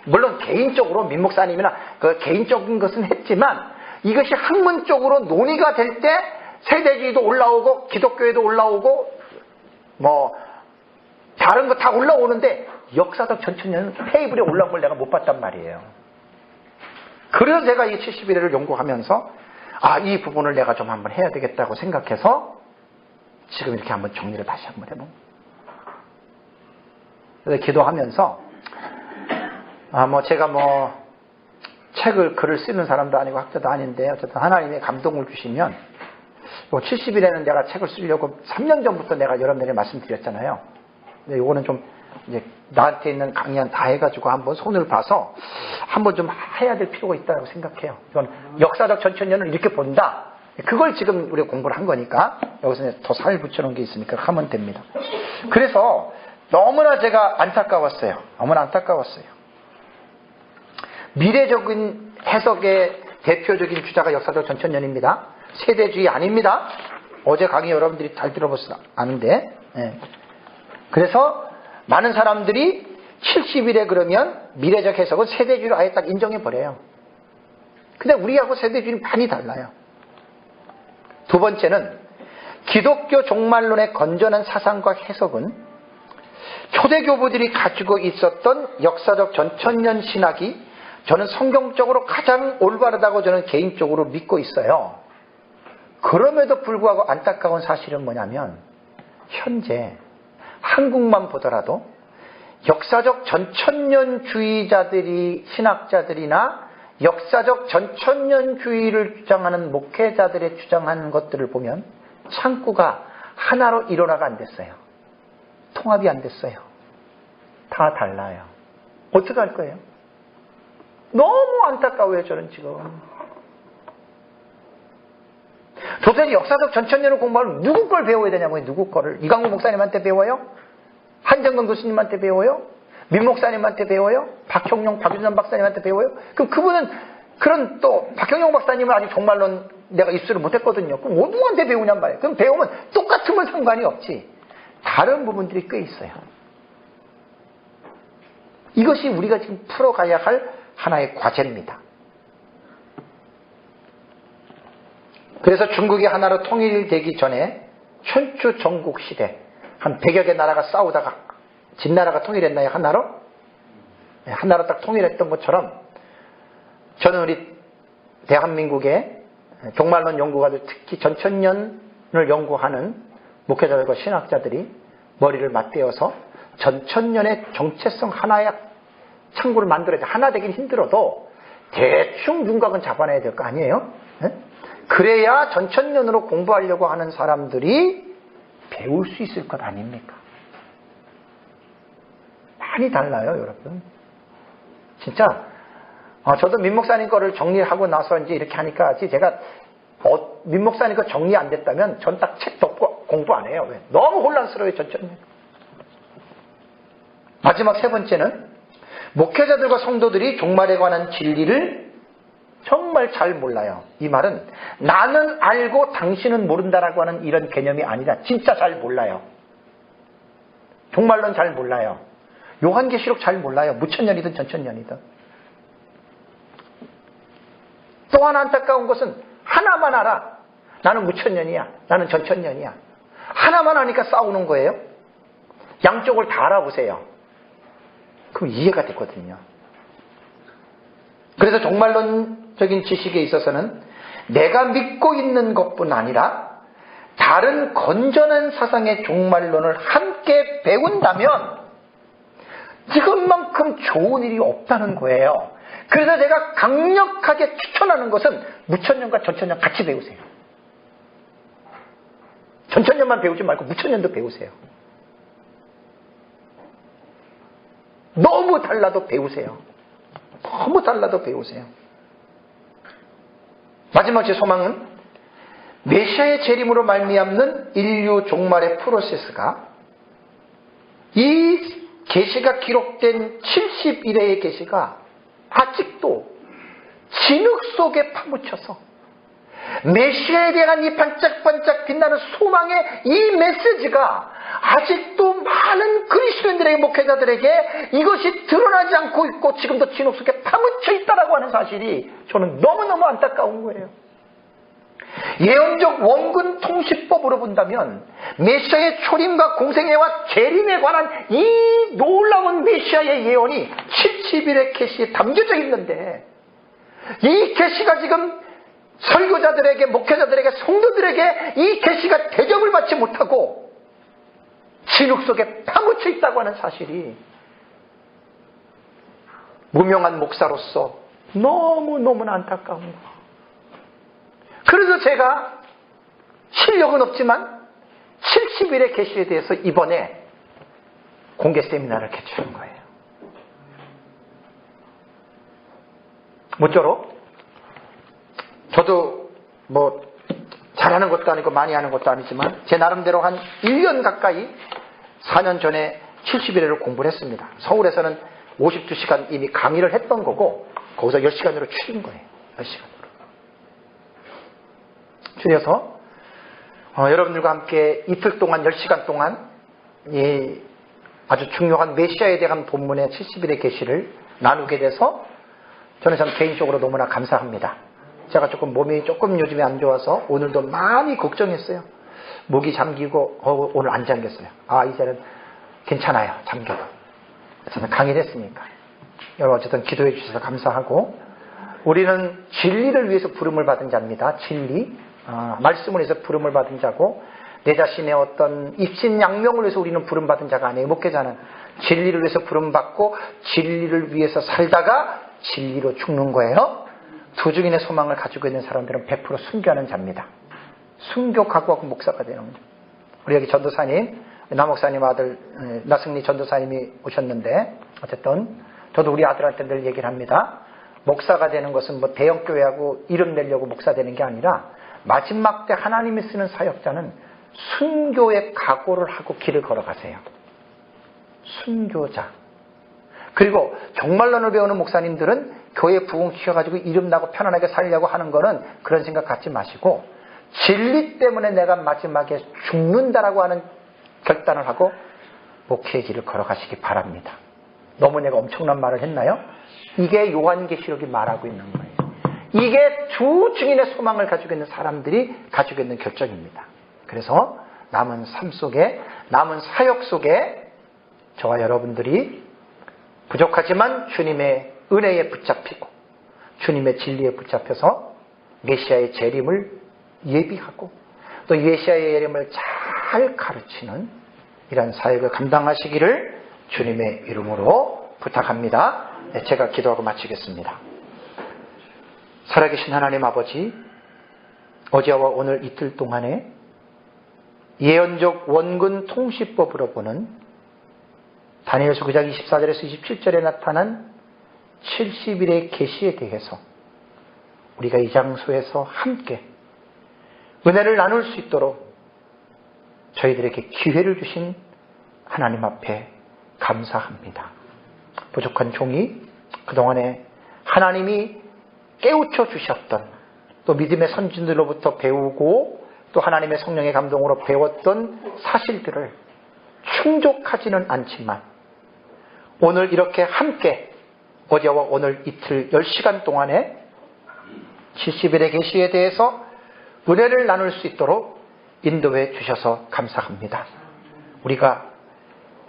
물론 개인적으로 민 목사님이나 그 개인적인 것은 했지만 이것이 학문적으로 논의가 될 때 세대주의도 올라오고 기독교에도 올라오고 뭐 다른 거 다 올라오는데 역사적 전천년은 테이블에 올라온 걸 내가 못 봤단 말이에요. 그래서 제가 이 71회를 연구하면서 이 부분을 내가 좀 한번 해야 되겠다고 생각해서 지금 이렇게 한번 정리를 다시 한번 해봅니다. 그래서 기도하면서 제가 글을 쓰는 사람도 아니고 학자도 아닌데 어쨌든 하나님의 감동을 주시면 70일에는 내가 책을 쓰려고 3년 전부터 내가 여러분들에게 말씀드렸잖아요. 근데 요거는 좀 이제 나한테 있는 강연 다 해가지고 한번 손을 봐서 한번 좀 해야 될 필요가 있다고 생각해요. 이건 역사적 전천년을 이렇게 본다. 그걸 지금 우리가 공부를 한 거니까 여기서 더 살 붙여놓은 게 있으니까 하면 됩니다. 그래서 너무나 제가 안타까웠어요. 너무나 안타까웠어요. 미래적인 해석의 대표적인 주자가 역사적 전천년입니다. 세대주의 아닙니다. 어제 강의 여러분들이 잘 들어보시다 아는데. 그래서 많은 사람들이 70일에 그러면 미래적 해석은 세대주의로 아예 딱 인정해버려요. 근데 우리하고 세대주의는 많이 달라요. 두 번째는 기독교 종말론의 건전한 사상과 해석은 초대교부들이 가지고 있었던 역사적 전천년 신학이 저는 성경적으로 가장 올바르다고 저는 개인적으로 믿고 있어요. 그럼에도 불구하고 안타까운 사실은 뭐냐면 현재 한국만 보더라도 역사적 전천년주의자들이 신학자들이나 역사적 전천년주의를 주장하는 목회자들의 주장하는 것들을 보면 창구가 하나로 일원화가 안 됐어요. 통합이 안 됐어요. 다 달라요. 어떻게 할 거예요? 너무 안타까워요, 저는 지금. 도대체 역사적 전천년을 공부하면 누구 걸 배워야 되냐고요, 누구 거를. 이광우 목사님한테 배워요? 한정근 교수님한테 배워요? 민 목사님한테 배워요? 박형용, 박윤선 박사님한테 배워요? 그럼 그분은 그런 또 박형용 박사님은 아직 정말로 내가 입수를 못했거든요. 그럼 누구한테 배우냔 말이에요. 그럼 배우면 똑같으면 상관이 없지. 다른 부분들이 꽤 있어요. 이것이 우리가 지금 풀어가야 할 하나의 과제입니다. 그래서 중국이 하나로 통일되기 전에 춘추 전국 시대 한 100여 개 나라가 싸우다가 진나라가 통일했나요? 하나로? 네, 하나로 딱 통일했던 것처럼 저는 우리 대한민국의 종말론 연구가들, 특히 전천년을 연구하는 목회자들과 신학자들이 머리를 맞대어서 전천년의 정체성 하나의 창구를 만들어야 돼. 하나 되긴 힘들어도 대충 윤곽은 잡아내야 될 거 아니에요? 네? 그래야 전천년으로 공부하려고 하는 사람들이 배울 수 있을 것 아닙니까? 많이 달라요, 여러분. 진짜 저도 민목사님 거를 정리하고 나서 이제 이렇게 하니까 제가 민목사님 거 정리 안 됐다면 전 딱 책 덮고 공부 안 해요. 왜? 너무 혼란스러워요, 전천년. 마지막 세 번째는 목회자들과 성도들이 종말에 관한 진리를 정말 잘 몰라요. 이 말은 나는 알고 당신은 모른다라고 하는 이런 개념이 아니라 진짜 잘 몰라요. 종말론 잘 몰라요. 요한계시록 잘 몰라요. 무천년이든 전천년이든. 또 하나 안타까운 것은 하나만 알아. 나는 무천년이야. 나는 전천년이야. 하나만 아니까 싸우는 거예요. 양쪽을 다 알아보세요. 그럼 이해가 됐거든요. 그래서 종말론적인 지식에 있어서는 내가 믿고 있는 것뿐 아니라 다른 건전한 사상의 종말론을 함께 배운다면 지금만큼 좋은 일이 없다는 거예요. 그래서 제가 강력하게 추천하는 것은 무천년과 전천년 같이 배우세요. 전천년만 배우지 말고 무천년도 배우세요. 너무 달라도 배우세요. 너무 달라도 배우세요. 마지막 제 소망은 메시아의 재림으로 말미암는 인류 종말의 프로세스가 이 계시가 기록된 70일의 계시가 아직도 진흙 속에 파묻혀서 메시아에 대한 이 반짝반짝 빛나는 소망의 이 메시지가 아직도 많은 그리스도인들에게, 목회자들에게 이것이 드러나지 않고 있고 지금도 진흙 속에 파묻혀 있다라고 하는 사실이 저는 너무너무 안타까운 거예요. 예언적 원근 통시법으로 본다면 메시아의 초림과 공생애와 재림에 관한 이 놀라운 메시아의 예언이 70일의 계시에 담겨져 있는데 이 계시가 지금 설교자들에게, 목회자들에게, 성도들에게 이 계시가 대접을 받지 못하고 진흙 속에 파묻혀 있다고 하는 사실이 무명한 목사로서 너무너무나 안타까운 거예요. 그래서 제가 실력은 없지만 70일의 계시에 대해서 이번에 공개 세미나를 개최한 거예요. 모쪼록 저도 뭐 잘하는 것도 아니고 많이 하는 것도 아니지만 제 나름대로 한 1년 가까이 4년 전에 70일을 공부를 했습니다. 서울에서는 52시간 이미 강의를 했던 거고 거기서 10시간으로 줄인 거예요. 10시간으로. 줄여서 여러분들과 함께 이틀 동안 10시간 동안 이 아주 중요한 메시아에 대한 본문의 70일의 계시를 나누게 돼서 저는 참 개인적으로 너무나 감사합니다. 제가 몸이 조금 요즘에 안 좋아서 오늘도 많이 걱정했어요. 목이 잠기고 오늘 안 잠겼어요. 이제는 괜찮아요. 잠겨도. 저는 강의를 했으니까. 여러분 어쨌든 기도해 주셔서 감사하고 우리는 진리를 위해서 부름을 받은 자입니다. 진리. 말씀을 위해서 부름을 받은 자고 내 자신의 어떤 입신양명을 위해서 우리는 부름받은 자가 아니에요. 목회자는 진리를 위해서 부름받고 진리를 위해서 살다가 진리로 죽는 거예요. 두 증인의 소망을 가지고 있는 사람들은 100% 순교하는 자입니다. 순교 각오하고 목사가 되는 거죠. 우리 여기 전도사님, 남목사님 아들 나승리 전도사님이 오셨는데 어쨌든 저도 우리 아들한테 늘 얘기를 합니다. 목사가 되는 것은 뭐 대형교회하고 이름 내려고 목사 되는 게 아니라 마지막 때 하나님이 쓰는 사역자는 순교의 각오를 하고 길을 걸어가세요. 순교자. 그리고 종말론을 배우는 목사님들은 교회 부흥시켜가지고 이름 나고 편안하게 살려고 하는 거는 그런 생각 갖지 마시고 진리 때문에 내가 마지막에 죽는다라고 하는 결단을 하고 목회의 길을 걸어가시기 바랍니다. 너무 내가 엄청난 말을 했나요? 이게 요한계시록이 말하고 있는 거예요. 이게 두 증인의 소망을 가지고 있는 사람들이 가지고 있는 결정입니다. 그래서 남은 삶 속에, 남은 사역 속에 저와 여러분들이 부족하지만 주님의 은혜에 붙잡히고 주님의 진리에 붙잡혀서 메시아의 재림을 예비하고 또 메시아의 재림을 잘 가르치는 이런 사역을 감당하시기를 주님의 이름으로 부탁합니다. 네, 제가 기도하고 마치겠습니다. 살아계신 하나님 아버지, 어제와 오늘 이틀 동안에 예언적 원근 통시법으로 보는 다니엘서 9장 24절에서 27절에 나타난 70일의 계시에 대해서 우리가 이 장소에서 함께 은혜를 나눌 수 있도록 저희들에게 기회를 주신 하나님 앞에 감사합니다. 부족한 종이 그동안에 하나님이 깨우쳐 주셨던 또 믿음의 선진들로부터 배우고 또 하나님의 성령의 감동으로 배웠던 사실들을 충족하지는 않지만 오늘 이렇게 함께 어제와 오늘 이틀 10시간 동안에 70일의 계시에 대해서 은혜를 나눌 수 있도록 인도해 주셔서 감사합니다. 우리가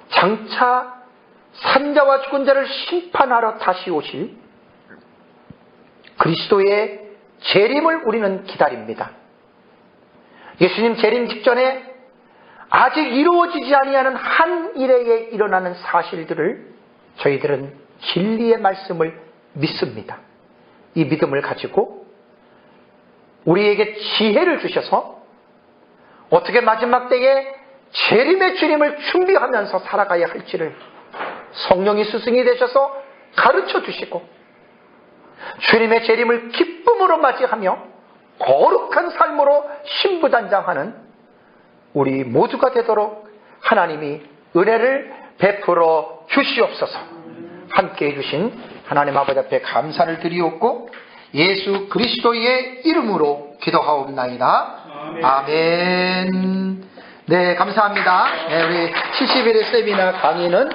장차 산자와 죽은 자를 심판하러 다시 오실 그리스도의 재림을 우리는 기다립니다. 예수님 재림 직전에 아직 이루어지지 아니하는 한 일에 일어나는 사실들을 저희들은 진리의 말씀을 믿습니다. 이 믿음을 가지고 우리에게 지혜를 주셔서 어떻게 마지막 때에 재림의 주님을 준비하면서 살아가야 할지를 성령이 스승이 되셔서 가르쳐 주시고 주님의 재림을 기쁨으로 맞이하며 거룩한 삶으로 신부단장하는 우리 모두가 되도록 하나님이 은혜를 베풀어 주시옵소서. 함께해 주신 하나님 아버지 앞에 감사를 드리옵고 예수 그리스도의 이름으로 기도하옵나이다. 아멘. 네, 감사합니다. 네, 우리 70일의 세미나 강의는